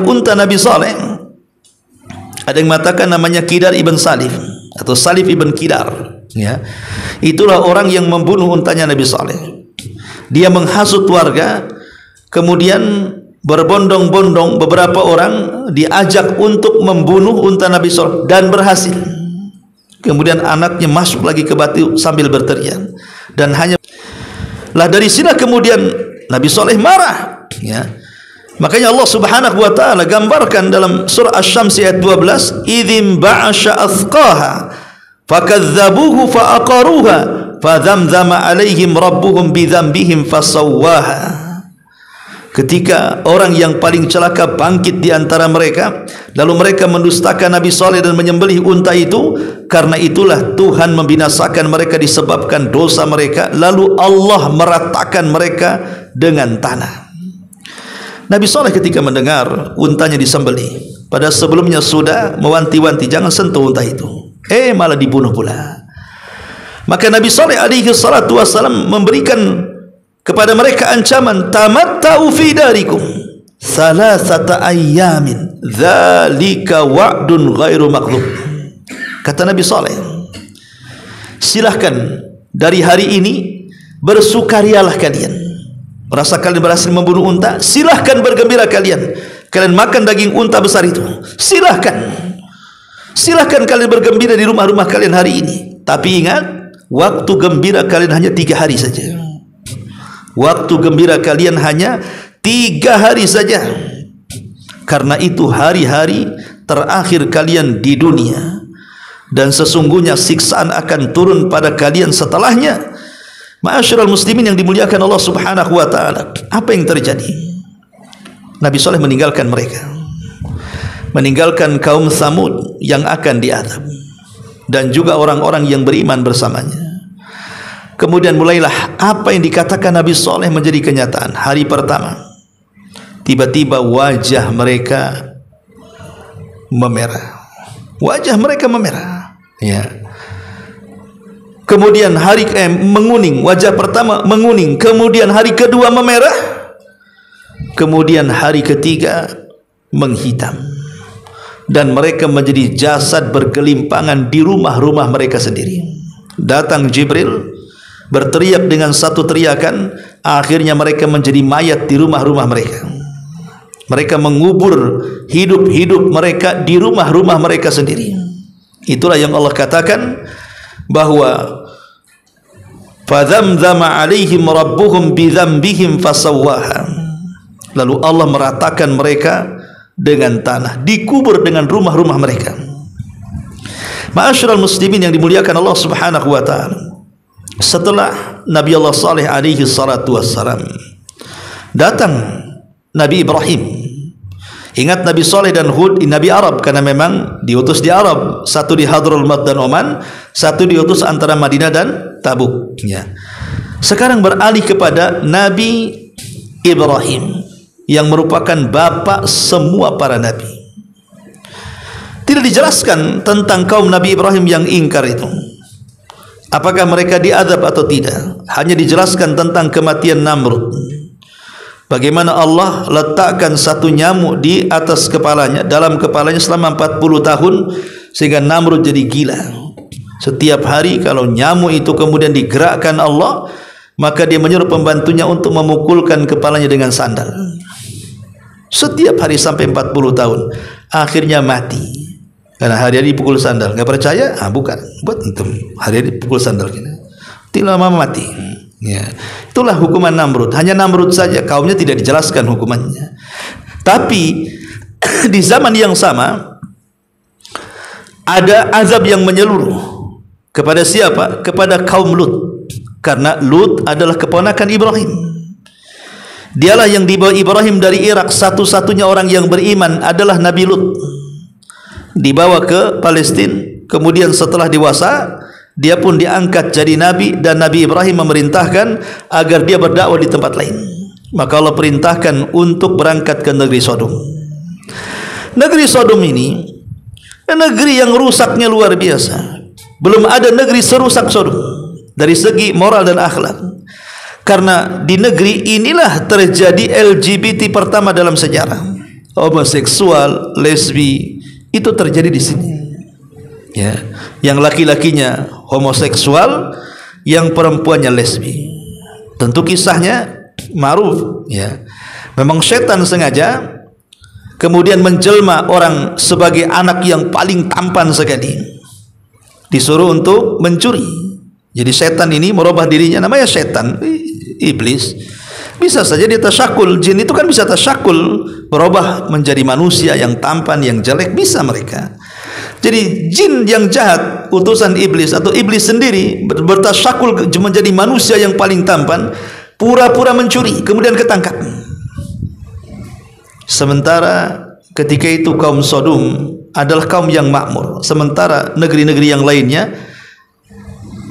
unta Nabi Saleh, ada yang mengatakan namanya Kidar ibn Salif atau Salif ibn Kidar, ya. Itulah orang yang membunuh untanya Nabi Saleh. Dia menghasut warga, kemudian berbondong-bondong beberapa orang diajak untuk membunuh unta Nabi Saleh dan berhasil. Kemudian anaknya masuk lagi ke batu sambil berteriak, dan hanya lah dari sini kemudian Nabi Saleh marah, ya. Makanya Allah Subhanahu wa taala gambarkan dalam surah Asy-Syams ayat 12, "Idzim ba'asha athqaha fakadzabuhu faaqaruha fadzamzama 'alaihim rabbuhum bidzambihim fasawwaha." Ketika orang yang paling celaka bangkit di antara mereka, lalu mereka mendustakan Nabi Saleh dan menyembelih unta itu, karena itulah Tuhan membinasakan mereka disebabkan dosa mereka, lalu Allah meratakan mereka dengan tanah. Nabi Saleh ketika mendengar untanya disembelih, pada sebelumnya sudah mewanti-wanti jangan sentuh unta itu, malah dibunuh pula. Maka Nabi Saleh alaihi salatu wassalam memberikan kepada mereka ancaman, "Tamatta'u fi darikum salasata ayyamin dzalika wa'dun ghairu makdzub." Kata Nabi Saleh, silahkan dari hari ini bersukarialah kalian. Merasa kalian berhasil membunuh unta, silahkan bergembira kalian. Kalian makan daging unta besar itu, silahkan. Silahkan kalian bergembira di rumah-rumah kalian hari ini. Tapi ingat, waktu gembira kalian hanya 3 hari saja. Waktu gembira kalian hanya 3 hari saja. Karena itu hari-hari terakhir kalian di dunia, dan sesungguhnya siksaan akan turun pada kalian setelahnya. Ma'asyiral muslimin yang dimuliakan Allah Subhanahu wa taala, apa yang terjadi? Nabi Saleh meninggalkan mereka, meninggalkan kaum Samud yang akan diazab, dan juga orang-orang yang beriman bersamanya. Kemudian mulailah apa yang dikatakan Nabi Saleh menjadi kenyataan. Hari pertama, tiba-tiba wajah mereka memerah. Wajah mereka memerah, ya. Kemudian hari menguning, wajah pertama menguning, kemudian hari kedua memerah, kemudian hari ketiga menghitam, dan mereka menjadi jasad bergelimpangan di rumah-rumah mereka sendiri. Datang Jibril berteriak dengan satu teriakan, akhirnya mereka menjadi mayat di rumah-rumah mereka. Mereka mengubur hidup-hidup mereka di rumah-rumah mereka sendiri. Itulah yang Allah katakan bahwa fadzamzama 'alaihim rabbuhum bidzambihim fasawwaha. Lalu Allah meratakan mereka dengan tanah, dikubur dengan rumah-rumah mereka. Ma'asyiral muslimin yang dimuliakan Allah Subhanahu wa taala, setelah Nabi Allah Saleh alaihi salatu wassalam, datang Nabi Ibrahim. Ingat, Nabi Saleh dan Hud Nabi Arab, karena memang diutus di Arab, satu di Hadrul Maut dan Oman, satu diutus antara Madinah dan Tabuk, ya. Sekarang beralih kepada Nabi Ibrahim. yang merupakan bapak semua para nabi. Tidak dijelaskan tentang kaum Nabi Ibrahim yang ingkar itu, apakah mereka diazab atau tidak. Hanya dijelaskan tentang kematian Namrud, bagaimana Allah letakkan satu nyamuk di atas kepalanya, dalam kepalanya selama 40 tahun, sehingga Namrud jadi gila. Setiap hari kalau nyamuk itu kemudian digerakkan Allah, maka dia menyuruh pembantunya untuk memukulkan kepalanya dengan sandal. Setiap hari sampai 40 tahun. Akhirnya mati karena hari-hari dipukul sandal. Enggak percaya? Bukan. Buat itu. Hari-hari dipukul sandal gitu. Tidak lama mati. Ya. Itulah hukuman Namrud. Hanya Namrud saja, kaumnya tidak dijelaskan hukumannya. Tapi di zaman yang sama ada azab yang menyeluruh. Kepada siapa? Kepada kaum Lut. Karena Lut adalah keponakan Ibrahim. Dialah yang dibawa Ibrahim dari Irak, satu-satunya orang yang beriman adalah Nabi Lut. Dibawa ke Palestina, kemudian setelah dewasa dia pun diangkat jadi nabi, dan Nabi Ibrahim memerintahkan agar dia berdakwah di tempat lain. Maka Allah perintahkan untuk berangkat ke negeri Sodom. Negeri Sodom ini negeri yang rusaknya luar biasa. Belum ada negeri serusak Sodom dari segi moral dan akhlak. Karena di negeri inilah terjadi LGBT pertama dalam sejarah. Homoseksual, lesbi, itu terjadi di sini. Ya, yang laki-lakinya homoseksual, yang perempuannya lesbi. Tentu kisahnya ma'ruf, ya. Memang setan sengaja kemudian menjelma orang sebagai anak yang paling tampan sekali, disuruh untuk mencuri. Jadi setan ini merubah dirinya, namanya setan, iblis. Bisa saja dia tasyakul, jin itu kan bisa tasyakul, berubah menjadi manusia yang tampan, yang jelek, bisa mereka. Jadi jin yang jahat, utusan iblis atau iblis sendiri bertasyakul menjadi manusia yang paling tampan, pura-pura mencuri, kemudian ketangkap. Sementara ketika itu kaum Sodom adalah kaum yang makmur, sementara negeri-negeri yang lainnya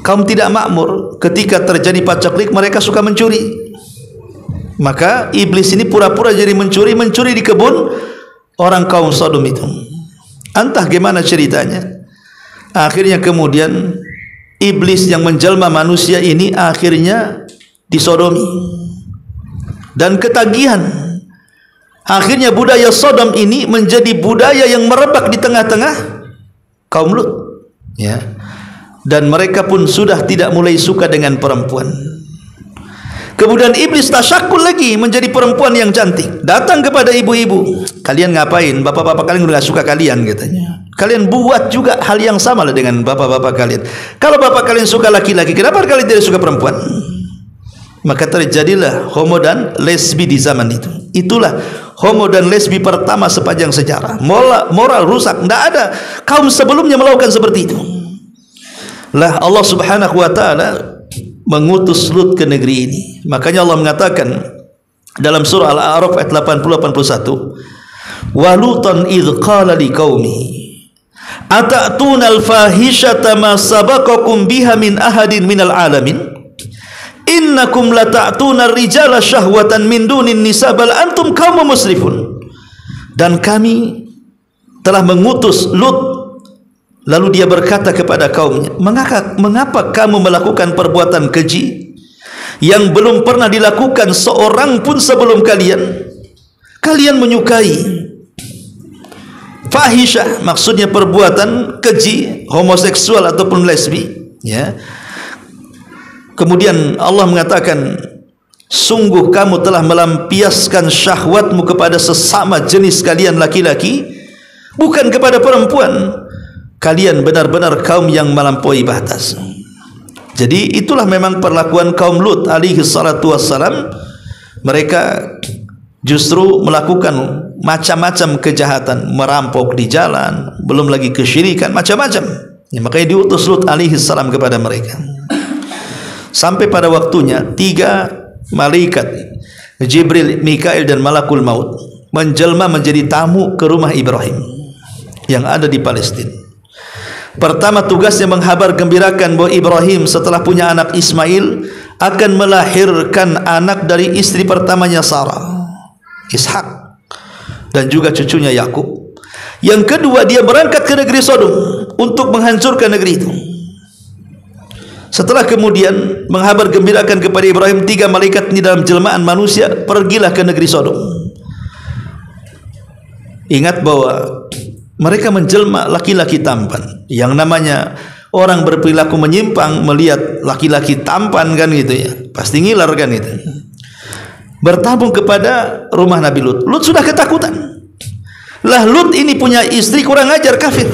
kaum tidak makmur. Ketika terjadi pacaklik, mereka suka mencuri. Maka iblis ini pura-pura jadi mencuri di kebun orang kaum Sodom itu. Entah gimana ceritanya. Akhirnya kemudian iblis yang menjelma manusia ini akhirnya disodomi dan ketagihan. Akhirnya budaya Sodom ini menjadi budaya yang merebak di tengah-tengah kaum Lut, ya. Dan mereka pun sudah tidak mulai suka dengan perempuan. Kemudian iblis tasyakul lagi menjadi perempuan yang cantik, datang kepada ibu-ibu, kalian ngapain? Bapak-bapak kalian udah suka kalian, katanya. Kalian buat juga hal yang sama lah dengan bapak-bapak kalian. Kalau bapak kalian suka laki-laki, kenapa kalian tidak suka perempuan? Maka terjadilah homo dan lesbi di zaman itu. Itulah homo dan lesbi pertama sepanjang sejarah. Moral rusak, tidak ada kaum sebelumnya melakukan seperti itu. Lah Allah Subhanahu wa taala mengutus Lut ke negeri ini. Makanya Allah mengatakan dalam surah Al-A'raf ayat 80-81, wa lutan idh qala liqaumi atatuna al-fahishata ma sabaqakum biha min ahadin minal alamin innakum lata'tuna ar-rijala syahwatan min dunin nisa bal antum qaumun musrifun. Dan kami telah mengutus Lut, lalu dia berkata kepada kaumnya, mengapa kamu melakukan perbuatan keji yang belum pernah dilakukan seorang pun sebelum kalian? Kalian menyukai fahisyah, maksudnya perbuatan keji, homoseksual ataupun lesbi, ya. Kemudian Allah mengatakan, sungguh kamu telah melampiaskan syahwatmu kepada sesama jenis kalian laki-laki, bukan kepada perempuan. Kalian benar-benar kaum yang melampaui batas. Jadi itulah memang perlakuan kaum Lut alaihi salatu wassalam. Mereka justru melakukan macam-macam kejahatan, merampok di jalan, belum lagi kesyirikan, macam-macam. Ya, makanya diutus Lut alaihi salam kepada mereka. Sampai pada waktunya 3 malaikat, Jibril, Mikail dan Malakul Maut, menjelma menjadi tamu ke rumah Ibrahim yang ada di Palestina. Pertama tugasnya menghabar gembirakan bahwa Ibrahim setelah punya anak Ismail akan melahirkan anak dari istri pertamanya Sarah. Ishak, dan juga cucunya Yakub. Yang kedua, dia berangkat ke negeri Sodom untuk menghancurkan negeri itu. Setelah kemudian menghabar gembirakan kepada Ibrahim, 3 malaikat ini dalam jelmaan manusia, pergilah ke negeri Sodom. Ingat bahwa mereka menjelma laki-laki tampan. Yang namanya orang berperilaku menyimpang melihat laki-laki tampan kan gitu ya, pasti ngiler kan itu. Bertabung kepada rumah Nabi Lut. Lut sudah ketakutan. Lah Lut ini punya istri kurang ajar, kafir.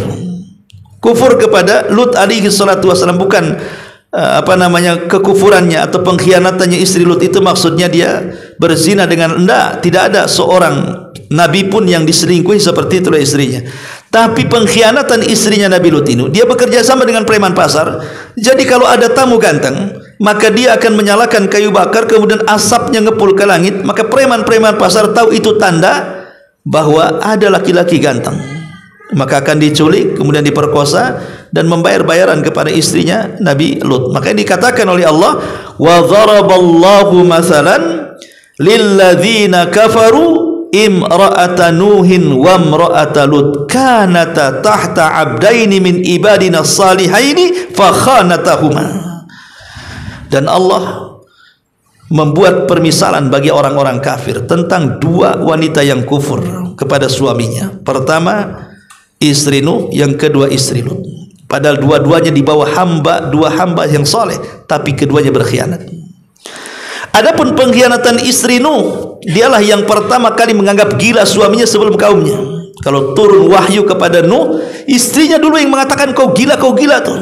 Kufur kepada Lut alaihi salatu wasallam, bukan kekufurannya atau pengkhianatannya istri Lut itu maksudnya dia berzina dengan, tidak ada seorang nabi pun yang diselingkuhi seperti itulah istrinya. Tapi pengkhianatan istrinya Nabi Lut ini, dia bekerja sama dengan preman pasar. Jadi kalau ada tamu ganteng, maka dia akan menyalakan kayu bakar, kemudian asapnya ngepul ke langit, maka preman-preman pasar tahu itu tanda bahwa ada laki-laki ganteng, maka akan diculik, kemudian diperkosa dan membayar bayaran kepada istrinya Nabi Lut. Maka dikatakan oleh Allah, wa dharaballahu mathalan lilladzina kafaru imra'ata nuhin wa imra'ata lut kanata tahta abdaini min ibadina salihaini fa khanatahuma. Dan Allah membuat permisalan bagi orang-orang kafir tentang 2 wanita yang kufur kepada suaminya. Pertama istri Nuh, yang kedua istri Lut. Padahal dua-duanya di bawah 2 hamba yang soleh, tapi keduanya berkhianat. Adapun pengkhianatan istri Nuh, dialah yang pertama kali menganggap gila suaminya sebelum kaumnya. Kalau turun wahyu kepada Nuh, istrinya dulu yang mengatakan kau gila tuh.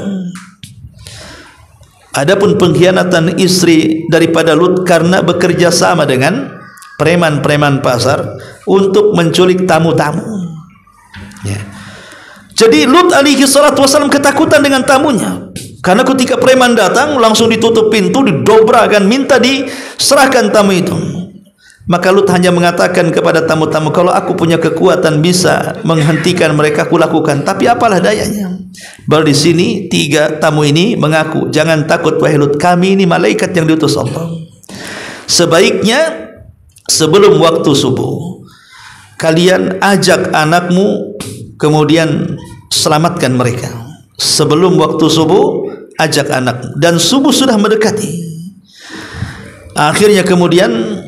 Adapun pengkhianatan istri daripada Lut karena bekerja sama dengan preman-preman pasar untuk menculik tamu-tamu. Ya. Jadi Lut alaihi salatu wasallam ketakutan dengan tamunya, karena ketika preman datang langsung ditutup pintu, didobrakan, minta diserahkan tamu itu. Maka Lut hanya mengatakan kepada tamu-tamu, kalau aku punya kekuatan bisa menghentikan mereka, aku lakukan. Tapi apalah dayanya. Baru di sini 3 tamu ini mengaku, jangan takut wahai Lut, kami ini malaikat yang diutus Allah. Sebaiknya sebelum waktu subuh kalian ajak anakmu, kemudian selamatkan mereka. Sebelum waktu subuh ajak anakmu, dan subuh sudah mendekati. Akhirnya kemudian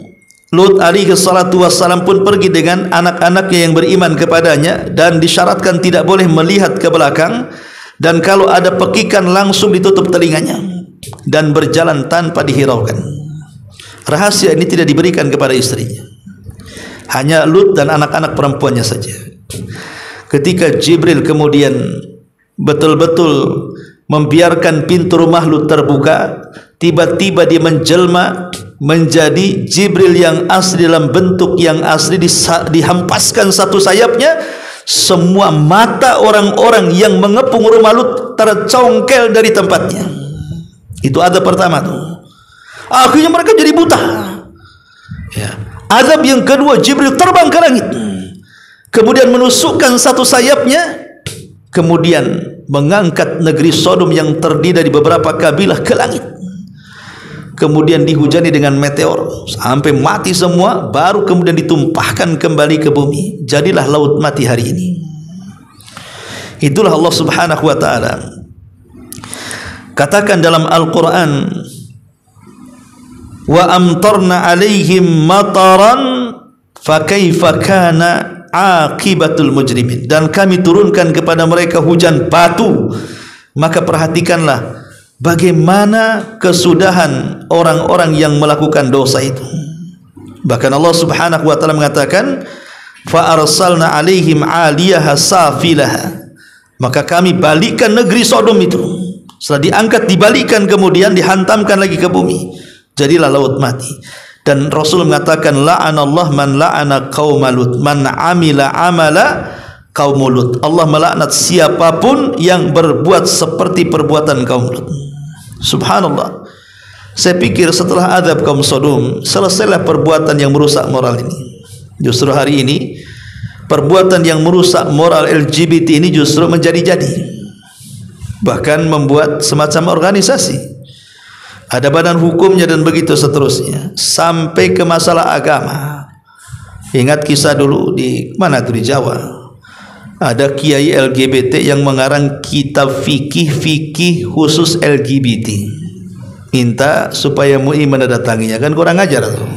Lut alaihi salatu wassalam pun pergi dengan anak-anaknya yang beriman kepadanya, dan disyaratkan tidak boleh melihat ke belakang, dan kalau ada pekikan langsung ditutup telinganya, dan berjalan tanpa dihiraukan. Rahasia ini tidak diberikan kepada istrinya, hanya Lut dan anak-anak perempuannya saja. Ketika Jibril kemudian betul-betul membiarkan pintu rumah Lut terbuka, tiba-tiba dia menjelma menjadi Jibril yang asli, dalam bentuk yang asli, dihampaskan satu sayapnya. Semua mata orang-orang yang mengepung rumah Lut tercongkel dari tempatnya. Itu adab pertama tuh. Akhirnya mereka jadi buta. Ya. Adab yang kedua, Jibril terbang ke langit, kemudian menusukkan satu sayapnya, kemudian mengangkat negeri Sodom yang terdiri dari beberapa kabilah ke langit. Kemudian dihujani dengan meteor sampai mati semua, baru kemudian ditumpahkan kembali ke bumi. Jadilah laut mati hari ini. Itulah Allah subhanahu wa ta'ala katakan dalam Al-Quran, wa amtarna alaihim mataran fakaifa kana aqibatul mujrimin, dan kami turunkan kepada mereka hujan batu, maka perhatikanlah bagaimana kesudahan orang-orang yang melakukan dosa itu. Bahkan Allah subhanahu wa ta'ala mengatakan, fa arsalna alaihim 'aliyaha safilaha, maka kami balikkan negeri Sodom itu. Setelah diangkat, dibalikan, kemudian dihantamkan lagi ke bumi, jadilah laut mati. Dan Rasul mengatakan, la'anallah man la'ana qauma Lut, man amila amala kaum Lut. Allah melaknat siapapun yang berbuat seperti perbuatan kaum Lut. Subhanallah. Saya pikir setelah azab kaum Sodom, selesailah perbuatan yang merusak moral ini. Justru hari ini perbuatan yang merusak moral LGBT ini justru menjadi-jadi. Bahkan membuat semacam organisasi, ada badan hukumnya dan begitu seterusnya, sampai ke masalah agama. Ingat kisah dulu di mana tuh, di Jawa. Ada kiai LGBT yang mengarang kitab fikih khusus LGBT. Minta supaya MUI menandatanginya, kan kurang ajar tuh.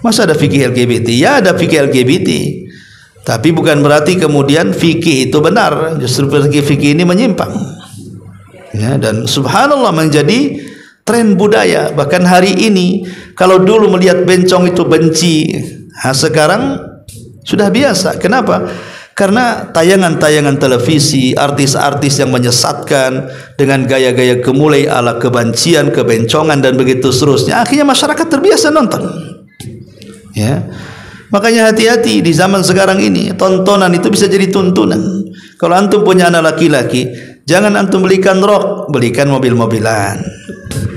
Masa ada fikih LGBT? Ya ada fikih LGBT. Tapi bukan berarti kemudian fikih itu benar. Justru fikih ini menyimpang. Ya, dan subhanallah menjadi tren budaya. Bahkan hari ini kalau dulu melihat bencong itu benci, sekarang sudah biasa. Kenapa? Karena tayangan-tayangan televisi, artis-artis yang menyesatkan dengan gaya-gaya gemulai ala kebencian, kebencongan dan begitu seterusnya, akhirnya masyarakat terbiasa nonton. Ya. Makanya hati-hati di zaman sekarang ini, tontonan itu bisa jadi tuntunan. Kalau antum punya anak laki-laki, jangan antum belikan rok, belikan mobil-mobilan.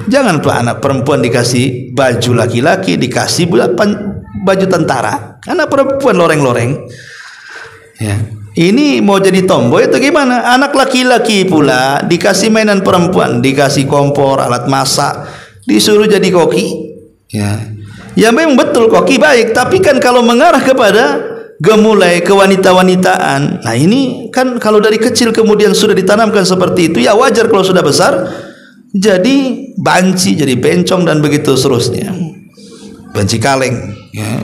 Jangan anak perempuan dikasih baju laki-laki, dikasih baju tentara. Anak perempuan loreng-loreng. Ya. Ini mau jadi tomboy atau gimana? Anak laki-laki pula dikasih mainan perempuan, dikasih kompor, alat masak, disuruh jadi koki. Ya. Ya memang betul koki baik, tapi kan kalau mengarah kepada gemulai kewanita-wanitaan, nah ini kan kalau dari kecil kemudian sudah ditanamkan seperti itu, ya wajar kalau sudah besar jadi banci, jadi bencong dan begitu seterusnya. Banci kaleng. Ya.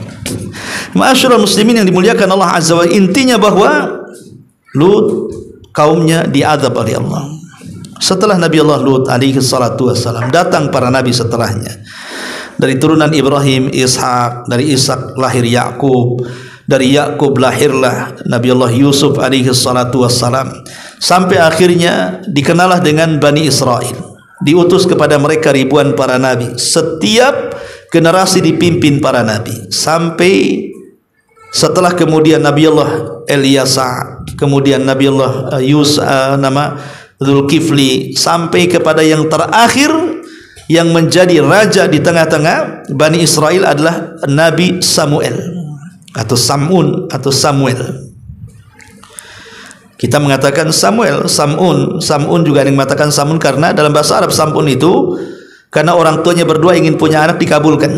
Ma'asyiral muslimin yang dimuliakan Allah Azza wa Jalla, intinya bahwa Lut kaumnya diazab oleh Allah. Setelah Nabi Allah Lut alaihi salatu wassalam, datang para nabi setelahnya. Dari turunan Ibrahim, Ishak, dari Ishak lahir Yakub, dari Yakub lahirlah Nabi Allah Yusuf alaihi salatu wassalam, sampai akhirnya dikenallah dengan Bani Israel. Diutus kepada mereka ribuan para nabi. Setiap generasi dipimpin para nabi, sampai setelah kemudian Nabi Allah Ilyasa, kemudian Nabi Allah nama Zulkifli, sampai kepada yang terakhir yang menjadi raja di tengah-tengah Bani Israel adalah Nabi Samuel atau Samun atau Samuel. Kita mengatakan Samuel, Samun juga ada yang mengatakan Samun karena dalam bahasa Arab Samun itu karena orang tuanya berdua ingin punya anak dikabulkan.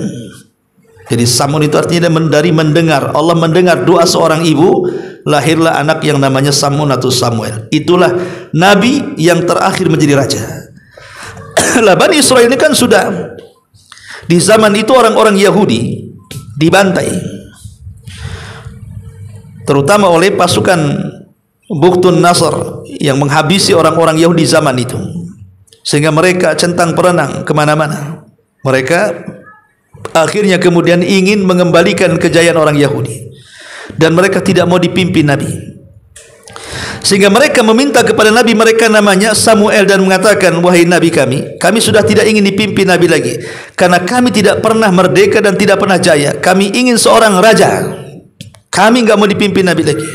Jadi Samun itu artinya dari mendengar. Allah mendengar doa seorang ibu, lahirlah anak yang namanya Samun atau Samuel. Itulah nabi yang terakhir menjadi raja. Lah Bani Israel ini kan sudah di zaman itu orang-orang Yahudi dibantai, terutama oleh pasukan Bukhtun Nasr yang menghabisi orang-orang Yahudi zaman itu, sehingga mereka centang perenang kemana-mana. Mereka akhirnya kemudian ingin mengembalikan kejayaan orang Yahudi, dan mereka tidak mau dipimpin Nabi, sehingga mereka meminta kepada Nabi mereka namanya Samuel dan mengatakan, wahai Nabi kami sudah tidak ingin dipimpin Nabi lagi, karena kami tidak pernah merdeka dan tidak pernah jaya. Kami ingin seorang raja, kami nggak mau dipimpin Nabi lagi.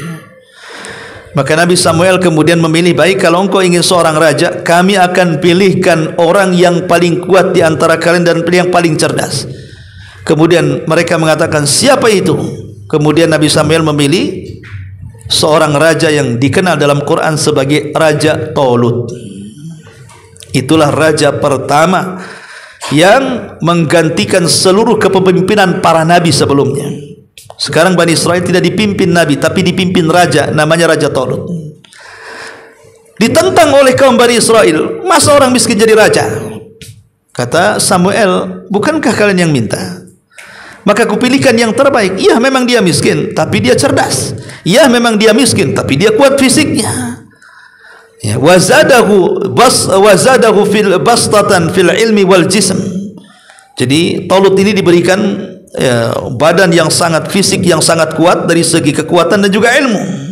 Maka Nabi Samuel kemudian memilih, baik kalau engkau ingin seorang raja, kami akan pilihkan orang yang paling kuat di antara kalian dan yang paling cerdas. Kemudian mereka mengatakan, siapa itu? Kemudian Nabi Samuel memilih seorang raja yang dikenal dalam Quran sebagai Raja Tolut. Itulah raja pertama yang menggantikan seluruh kepemimpinan para nabi sebelumnya. Sekarang Bani Israel tidak dipimpin nabi, tapi dipimpin raja, namanya Raja Tolut. Ditentang oleh kaum Bani Israel, masa orang miskin jadi raja? Kata Samuel, bukankah kalian yang minta? Maka kupilihkan yang terbaik. Ya memang dia miskin, tapi dia cerdas. Ya memang dia miskin, tapi dia kuat fisiknya. Ya, wazadahu fil bastatan fil ilmi wal jism. Jadi Tolut ini diberikan badan yang sangat fisik yang sangat kuat dari segi kekuatan dan juga ilmu.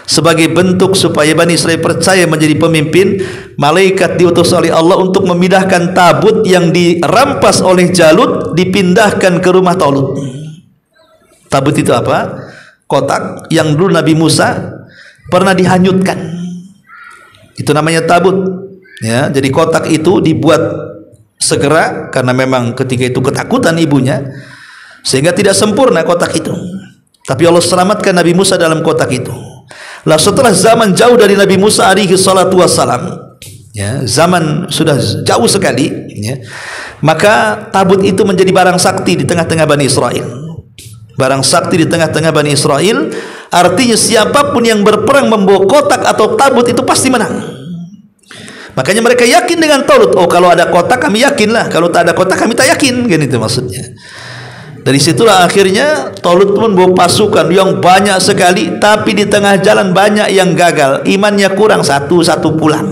Sebagai bentuk supaya Bani Israel percaya menjadi pemimpin, malaikat diutus oleh Allah untuk memindahkan tabut yang dirampas oleh Jalut, dipindahkan ke rumah Tolut. Tabut itu apa? Kotak yang dulu Nabi Musa pernah dihanyutkan. Itu namanya tabut. Ya, jadi kotak itu dibuat segera karena memang ketika itu ketakutan ibunya, sehingga tidak sempurna kotak itu. Tapi Allah selamatkan Nabi Musa dalam kotak itu. Lah setelah zaman jauh dari Nabi Musa alaihi salatu wassalam, ya, zaman sudah jauh sekali, ya, maka tabut itu menjadi barang sakti di tengah-tengah Bani Israel. barang sakti di tengah-tengah Bani Israel. Artinya siapapun yang berperang membawa kotak atau tabut itu pasti menang. Makanya mereka yakin dengan Talut. Oh, kalau ada kotak kami yakinlah, kalau tak ada kotak kami tak yakin, kan itu maksudnya. Dari situlah akhirnya Talut pun bawa pasukan yang banyak sekali, tapi di tengah jalan banyak yang gagal, imannya kurang, satu-satu pulang.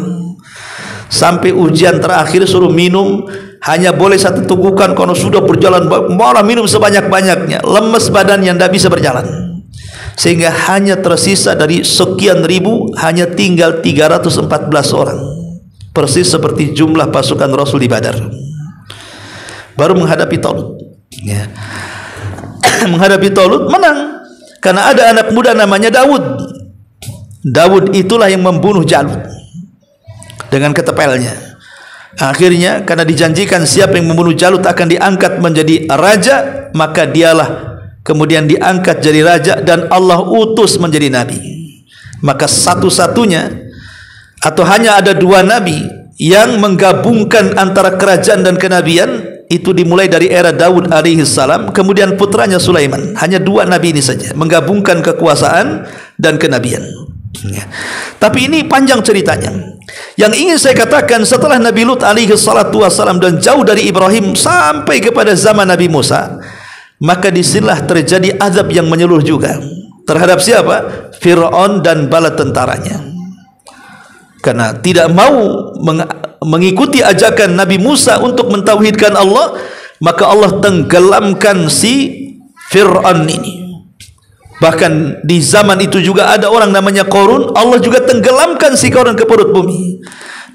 Sampai ujian terakhir suruh minum, hanya boleh satu tegukan, kalau sudah berjalan malah minum sebanyak-banyaknya, lemes badannya, tidak bisa berjalan. Sehingga hanya tersisa dari sekian ribu, hanya tinggal 314 orang. Persis seperti jumlah pasukan Rasul di Badar. Baru menghadapi Talut. Ya. Menghadapi Talut menang, karena ada anak muda namanya Daud. Daud itulah yang membunuh Jalut dengan ketepelnya. Akhirnya karena dijanjikan siapa yang membunuh Jalut akan diangkat menjadi raja, maka dialah kemudian diangkat jadi raja dan Allah utus menjadi nabi. Maka satu-satunya atau hanya ada dua nabi yang menggabungkan antara kerajaan dan kenabian, itu dimulai dari era Daud alaihi salam, kemudian putranya Sulaiman. Hanya dua nabi ini saja menggabungkan kekuasaan dan kenabian. Ya. Tapi ini panjang ceritanya. Yang ingin saya katakan, setelah Nabi Lut alaihi salatu wassalam dan jauh dari Ibrahim sampai kepada zaman Nabi Musa, maka disinilah terjadi azab yang menyeluruh juga terhadap siapa? Fir'aun dan bala tentaranya. Karena tidak mau mengikuti ajakan Nabi Musa untuk mentauhidkan Allah, maka Allah tenggelamkan si Fir'aun ini. Bahkan di zaman itu juga ada orang namanya Qarun, Allah juga tenggelamkan si Qarun ke perut bumi.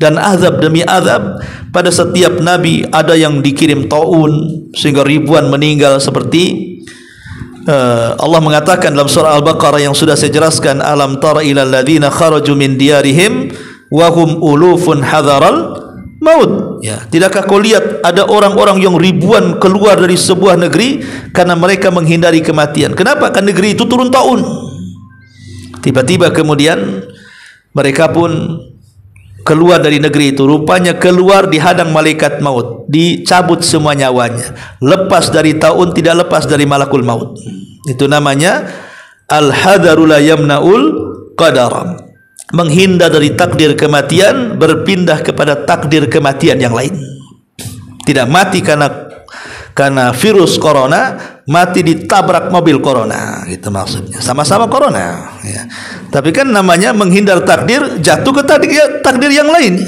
Dan azab demi azab pada setiap nabi, ada yang dikirim taun sehingga ribuan meninggal, seperti Allah mengatakan dalam surah Al-Baqarah yang sudah saya jelaskan, alam tara ilal ladzina kharaju min diyarihim wa hum ulufun hadaral maut. Ya, tidakkah kau lihat ada orang-orang yang ribuan keluar dari sebuah negeri karena mereka menghindari kematian. Kenapa? Karena negeri itu turun taun. Tiba-tiba kemudian mereka pun keluar dari negeri itu, rupanya keluar dihadang malaikat maut, dicabut semua nyawanya, lepas dari taun, tidak lepas dari malakul maut. Itu namanya al-hadaru la yamna'ul qadar, menghindar dari takdir kematian, berpindah kepada takdir kematian yang lain. Tidak mati karena virus corona, mati ditabrak mobil corona, gitu maksudnya. Sama-sama corona, ya. Tapi kan namanya menghindar takdir, jatuh ke takdir yang lain,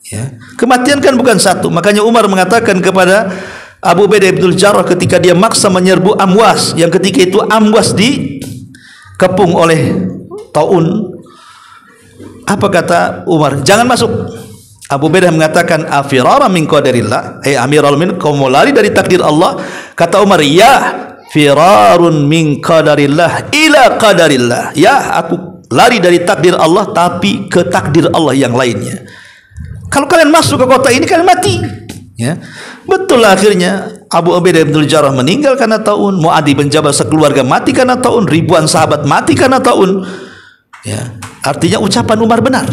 ya. Kematian kan bukan satu. Makanya Umar mengatakan kepada Abu Ubaidah bin Jarrah ketika dia maksa menyerbu Amwas, yang ketika itu Amwas dikepung oleh taun. Apa kata Umar? Jangan masuk. Abu Ubaidah mengatakan, afirara min qadarillah, amiral min, kau mau lari dari takdir Allah? Kata Umar, ya firarun min qadarillah ila qadarillah. Ya, aku lari dari takdir Allah tapi ke takdir Allah yang lainnya. Kalau kalian masuk ke kota ini kalian mati, ya. Betul, akhirnya Abu Ubaidah bin Jarrah meninggal karena taun, Muadz bin Jabal sekeluarga mati karena taun, ribuan sahabat mati karena taun. Ya, artinya ucapan Umar benar.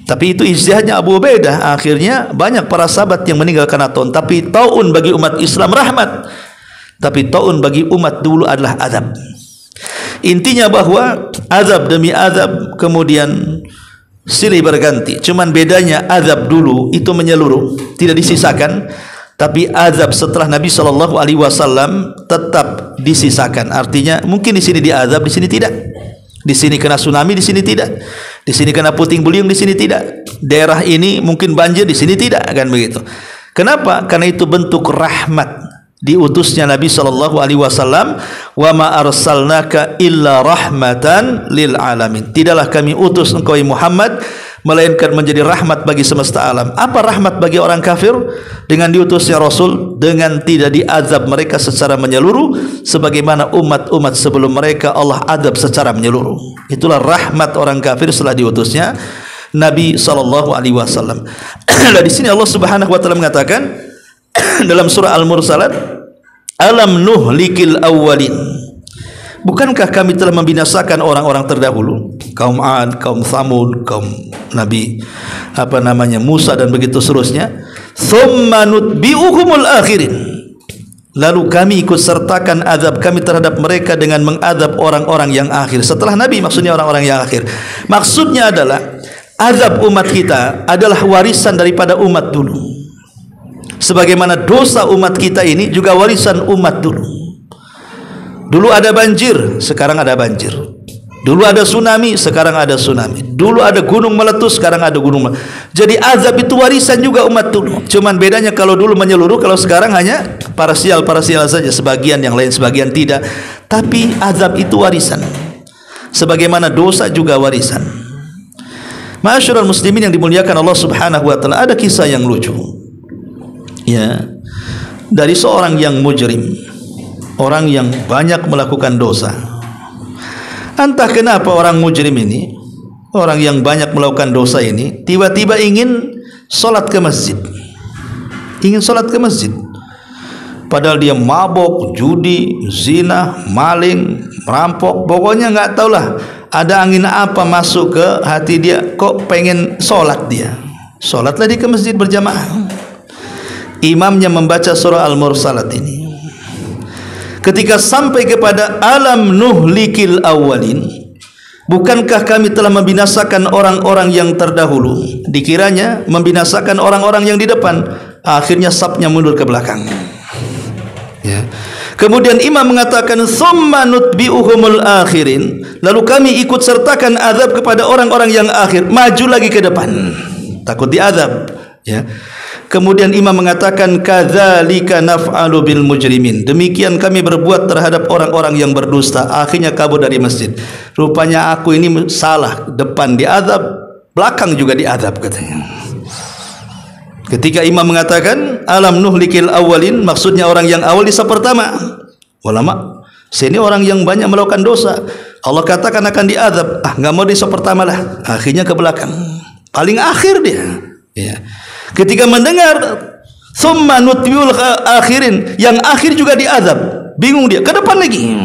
Tapi itu ijtihadnya Abu Ubaidah. Akhirnya banyak para sahabat yang meninggal karena taun. Tapi taun bagi umat Islam rahmat, tapi taun bagi umat dulu adalah azab. Intinya bahwa azab demi azab kemudian silih berganti. Cuman bedanya azab dulu itu menyeluruh, tidak disisakan. Tapi azab setelah Nabi SAW tetap disisakan. Artinya mungkin di sini diazab, di sini tidak. Di sini kena tsunami, di sini tidak. Di sini kena puting beliung, di sini tidak. Daerah ini mungkin banjir, di sini tidak, kan begitu. Kenapa? Karena itu bentuk rahmat diutusnya Nabi SAW. Wa ma arsalnaka illa rahmatan lil alamin. Tidaklah kami utus engkau Muhammad melainkan menjadi rahmat bagi semesta alam. Apa rahmat bagi orang kafir? Dengan diutusnya Rasul, dengan tidak diazab mereka secara menyeluruh sebagaimana umat-umat sebelum mereka Allah azab secara menyeluruh. Itulah rahmat orang kafir setelah diutusnya Nabi SAW. Nah, di sini Allah Subhanahu wa taala mengatakan dalam surah Al-Mursalat, alam nuhlikil awwalin. Bukankah kami telah membinasakan orang-orang terdahulu, kaum Ad, kaum Tsamud, kaum Nabi Musa dan begitu seterusnya. Tsumma nutbi'uhumul akhirin. lalu kami ikut sertakan azab kami terhadap mereka dengan mengadab orang-orang yang akhir. Setelah Nabi maksudnya orang-orang yang akhir. Maksudnya adalah azab umat kita adalah warisan daripada umat dulu. Sebagaimana dosa umat kita ini juga warisan umat dulu. Dulu ada banjir, sekarang ada banjir. Dulu ada tsunami, sekarang ada tsunami. Dulu ada gunung meletus, sekarang ada gunung meletus. Jadi azab itu warisan juga umat dulu. Cuman bedanya kalau dulu menyeluruh, kalau sekarang hanya parsial saja. Sebagian, yang lain sebagian tidak. Tapi azab itu warisan. Sebagaimana dosa juga warisan. Ma'asyiral muslimin yang dimuliakan Allah Subhanahu wa taala, ada kisah yang lucu. Ya. Dari seorang yang mujrim, orang yang banyak melakukan dosa. Entah kenapa orang mujrim ini, orang yang banyak melakukan dosa ini, tiba-tiba ingin sholat ke masjid. Ingin sholat ke masjid. Padahal dia mabok, judi, zina, maling, merampok. Pokoknya nggak tahulah ada angin apa masuk ke hati dia. Kok pengen sholat dia. Sholatlah dia ke masjid berjamaah. Imamnya membaca surah Al-Mursalat ini. Ketika sampai kepada alam nuhlikil awalin, bukankah kami telah membinasakan orang-orang yang terdahulu? Dikiranya membinasakan orang-orang yang di depan. Akhirnya safnya mundur ke belakang. Ya. Kemudian imam mengatakan tsumma nutbi'uhumul akhirin, lalu kami ikut sertakan azab kepada orang-orang yang akhir. Maju lagi ke depan, takut diazab. Ya. Kemudian imam mengatakan kadzalika naf'alu bil mujrimin, demikian kami berbuat terhadap orang-orang yang berdusta. Akhirnya kabur dari masjid. Rupanya aku ini salah, depan diazab, belakang juga diazab katanya. Ketika imam mengatakan alam nuhlikil awalin, maksudnya orang yang awal di saf pertama. Ulama, sini orang yang banyak melakukan dosa, Allah katakan akan diazab. Nggak mau di saf pertama lah. Akhirnya ke belakang, paling akhir dia. Ya. Ketika mendengar summa nutbiul akhirin, yang akhir juga diazab, bingung dia, ke depan lagi.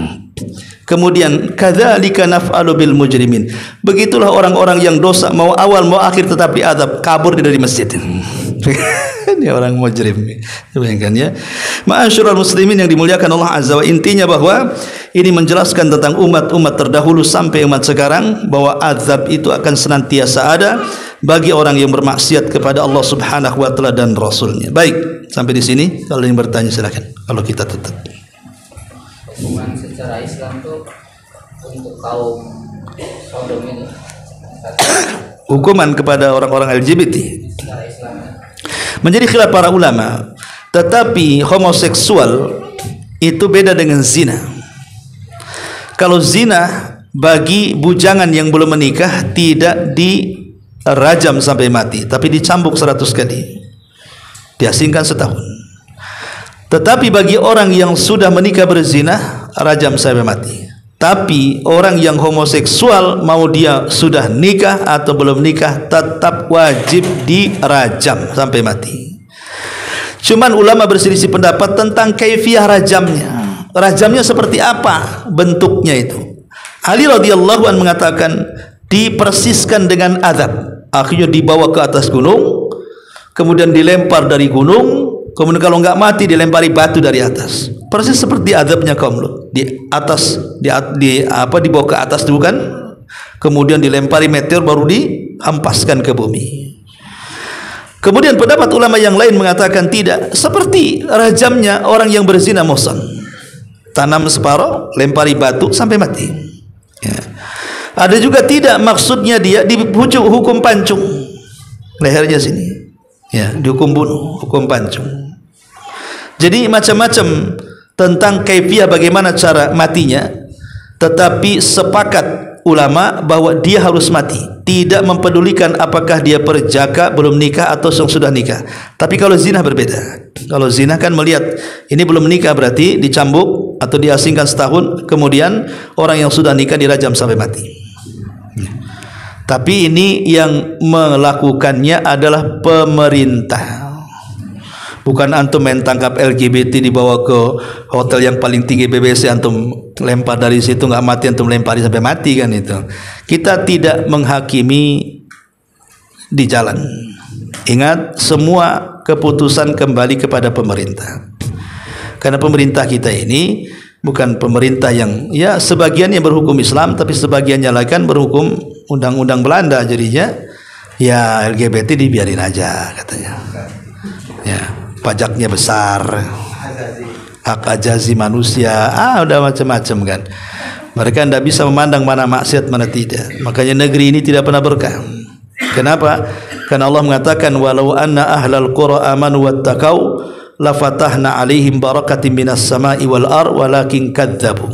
Kemudian kadzalika naf'alu bil mujrimin, begitulah orang-orang yang dosa, mau awal mau akhir tetap diazab, kabur dari masjid. Ini orang mujrim. Bayangkan ya. Ma'asyiral muslimin yang dimuliakan Allah Azza wa, intinya bahwa ini menjelaskan tentang umat-umat terdahulu sampai umat sekarang, bahwa azab itu akan senantiasa ada bagi orang yang bermaksiat kepada Allah Subhanahu wa taala dan Rasulnya. Baik, sampai di sini. Kalau yang bertanya silakan. Kalau kita tetap. Hukuman secara Islam tuh untuk kaum Sodom ini. Hukuman kepada orang-orang LGBT. Secara Islam. Menjadi khilaf para ulama. Tetapi homoseksual itu beda dengan zina. Kalau zina bagi bujangan yang belum menikah tidak dirajam sampai mati, tapi dicambuk 100 kali, diasingkan setahun. Tetapi bagi orang yang sudah menikah berzina, rajam sampai mati. Tapi orang yang homoseksual, mau dia sudah nikah atau belum nikah, tetap wajib dirajam sampai mati. Cuman ulama berselisih pendapat tentang kaifiyah rajamnya. Rajamnya seperti apa bentuknya itu? Ali radhiyallahu anhu mengatakan dipersiskan dengan azab. Akhirnya dibawa ke atas gunung, kemudian dilempar dari gunung, kemudian kalau enggak mati dilempari batu dari atas. Persis seperti azabnya kaum Lut. Di atas dibawa ke atas dulu kan, kemudian dilempari meteor baru dihampaskan ke bumi. Kemudian pendapat ulama yang lain mengatakan tidak, seperti rajamnya orang yang berzina muhsan. Tanam separuh, lempari batu sampai mati. Ya. Ada juga tidak, maksudnya dia dihukum pancung lehernya sini. Ya, dihukum bunuh, hukum pancung. Jadi macam-macam tentang kaifiyah bagaimana cara matinya, tetapi sepakat ulama bahwa dia harus mati, tidak mempedulikan apakah dia perjaka belum nikah atau yang sudah nikah. Tapi kalau zina berbeda. Kalau zina kan melihat ini belum nikah, berarti dicambuk atau diasingkan setahun, kemudian orang yang sudah nikah dirajam sampai mati. Tapi ini yang melakukannya adalah pemerintah. Bukan antum main tangkap LGBT dibawa ke hotel yang paling tinggi BBC, antum lempar dari situ nggak mati, antum lempari sampai mati kan itu. Kita tidak menghakimi di jalan. Ingat, semua keputusan kembali kepada pemerintah. Karena pemerintah kita ini bukan pemerintah yang ya sebagiannya berhukum Islam tapi sebagiannya lagi kan berhukum undang-undang Belanda, jadinya ya LGBT dibiarin aja katanya. Ya, pajaknya besar, hak ajazi manusia, udah macam-macam kan. Mereka tidak bisa memandang mana maksiat mana tidak. Makanya negeri ini tidak pernah berkah. Kenapa? Karena Allah mengatakan walau anna ahlal qura amanu wattaqau la fatahna alaihim barakatin minas sama'i wal ar walakin kadzabu.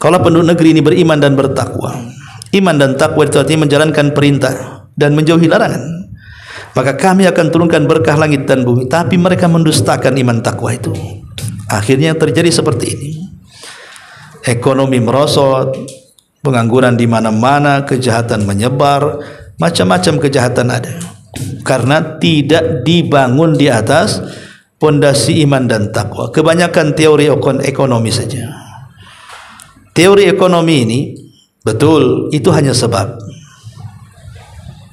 Kalau penduduk negeri ini beriman dan bertakwa, iman dan takwa itu artinya menjalankan perintah dan menjauhi larangan, maka kami akan turunkan berkah langit dan bumi. Tapi mereka mendustakan iman takwa itu. Akhirnya terjadi seperti ini. Ekonomi merosot, pengangguran di mana-mana, kejahatan menyebar, macam-macam kejahatan ada. Karena tidak dibangun di atas pondasi iman dan takwa. Kebanyakan teori ekonomi saja. Teori ekonomi ini betul itu hanya sebab.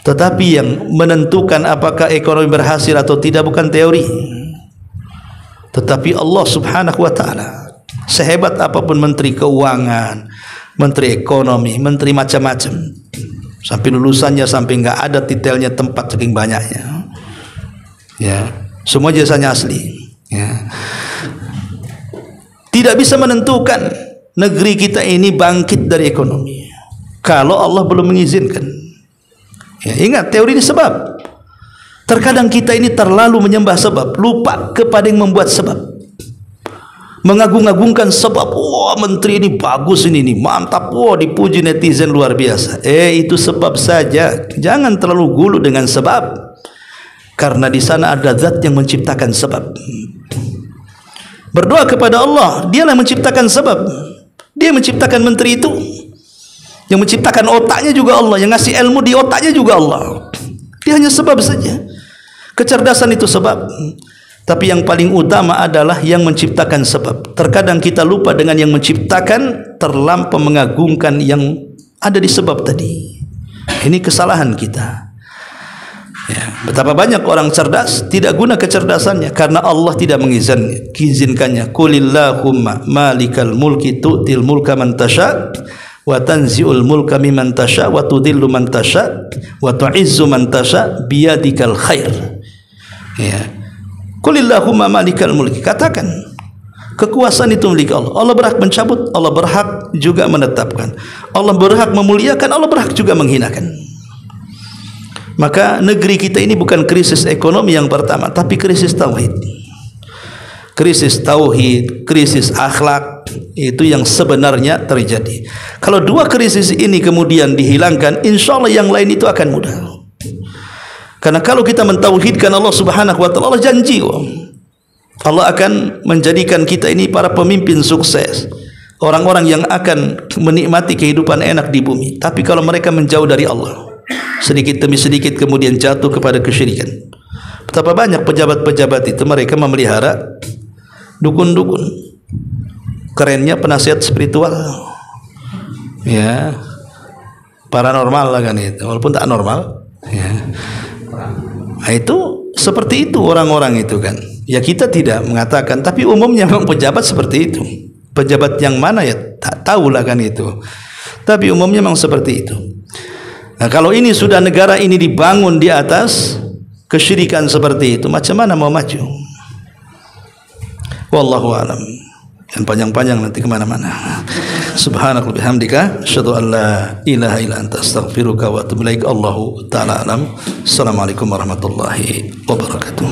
Tetapi yang menentukan apakah ekonomi berhasil atau tidak bukan teori, tetapi Allah Subhanahu wa taala. Sehebat apapun menteri keuangan, menteri ekonomi, menteri macam-macam, sampai lulusannya sampai nggak ada detailnya tempat saking banyaknya, ya semua jasanya asli, ya. Tidak bisa menentukan negeri kita ini bangkit dari ekonomi kalau Allah belum mengizinkan. Ya, ingat teori ini sebab. Terkadang kita ini terlalu menyembah sebab, lupa kepada yang membuat sebab. Mengagung-agungkan sebab, wah menteri ini bagus ini mantap, wah dipuji netizen luar biasa. Itu sebab saja. Jangan terlalu gulu dengan sebab, karena di sana ada zat yang menciptakan sebab. Berdoa kepada Allah, Dialah yang menciptakan sebab. Dia menciptakan menteri itu. Yang menciptakan otaknya juga Allah, yang ngasih ilmu di otaknya juga Allah. Dia hanya sebab saja. Kecerdasan itu sebab. Tapi yang paling utama adalah yang menciptakan sebab. Terkadang kita lupa dengan yang menciptakan, terlampau mengagungkan yang ada di sebab tadi. Ini kesalahan kita. Ya, betapa banyak orang cerdas tidak guna kecerdasannya karena Allah tidak mengizinkannya. Qulillahumma malikal mulki tu'til mulka man tasha wa tanzi'ul mulka mimman tasha wa tudhillu man tasha wa tu'izzu man tasha biyadikal khair. Ya. Qulillahumma malikal mulki, katakan kekuasaan itu milik Allah. Allah berhak mencabut, Allah berhak juga menetapkan. Allah berhak memuliakan, Allah berhak juga menghinakan. Maka negeri kita ini bukan krisis ekonomi yang pertama, tapi krisis tauhid. Krisis tauhid, krisis akhlak, itu yang sebenarnya terjadi. Kalau dua krisis ini kemudian dihilangkan, insya Allah yang lain itu akan mudah. Karena kalau kita mentauhidkan Allah Subhanahu wa taala, Allah janji Allah akan menjadikan kita ini para pemimpin sukses, orang-orang yang akan menikmati kehidupan enak di bumi. Tapi kalau mereka menjauh dari Allah, sedikit demi sedikit kemudian jatuh kepada kesyirikan. Betapa banyak pejabat-pejabat itu mereka memelihara dukun-dukun, kerennya penasihat spiritual, ya paranormal lah kan itu, walaupun tak normal, ya. Nah, itu seperti itu orang-orang itu kan. Ya kita tidak mengatakan, tapi umumnya memang pejabat seperti itu. Pejabat yang mana ya tak tahu lah kan itu. Tapi umumnya memang seperti itu. Nah, kalau ini sudah negara ini dibangun di atas kesyirikan seperti itu, macam mana mau maju? Wallahu a'lam. Dan panjang-panjang nanti kemana-mana. Subhanakallahumma bihamdika asyhadu an la ilaha illa anta astaghfiruka wa atubu ilaik. Allahu ta'ala alam. Assalamualaikum warahmatullahi wabarakatuh.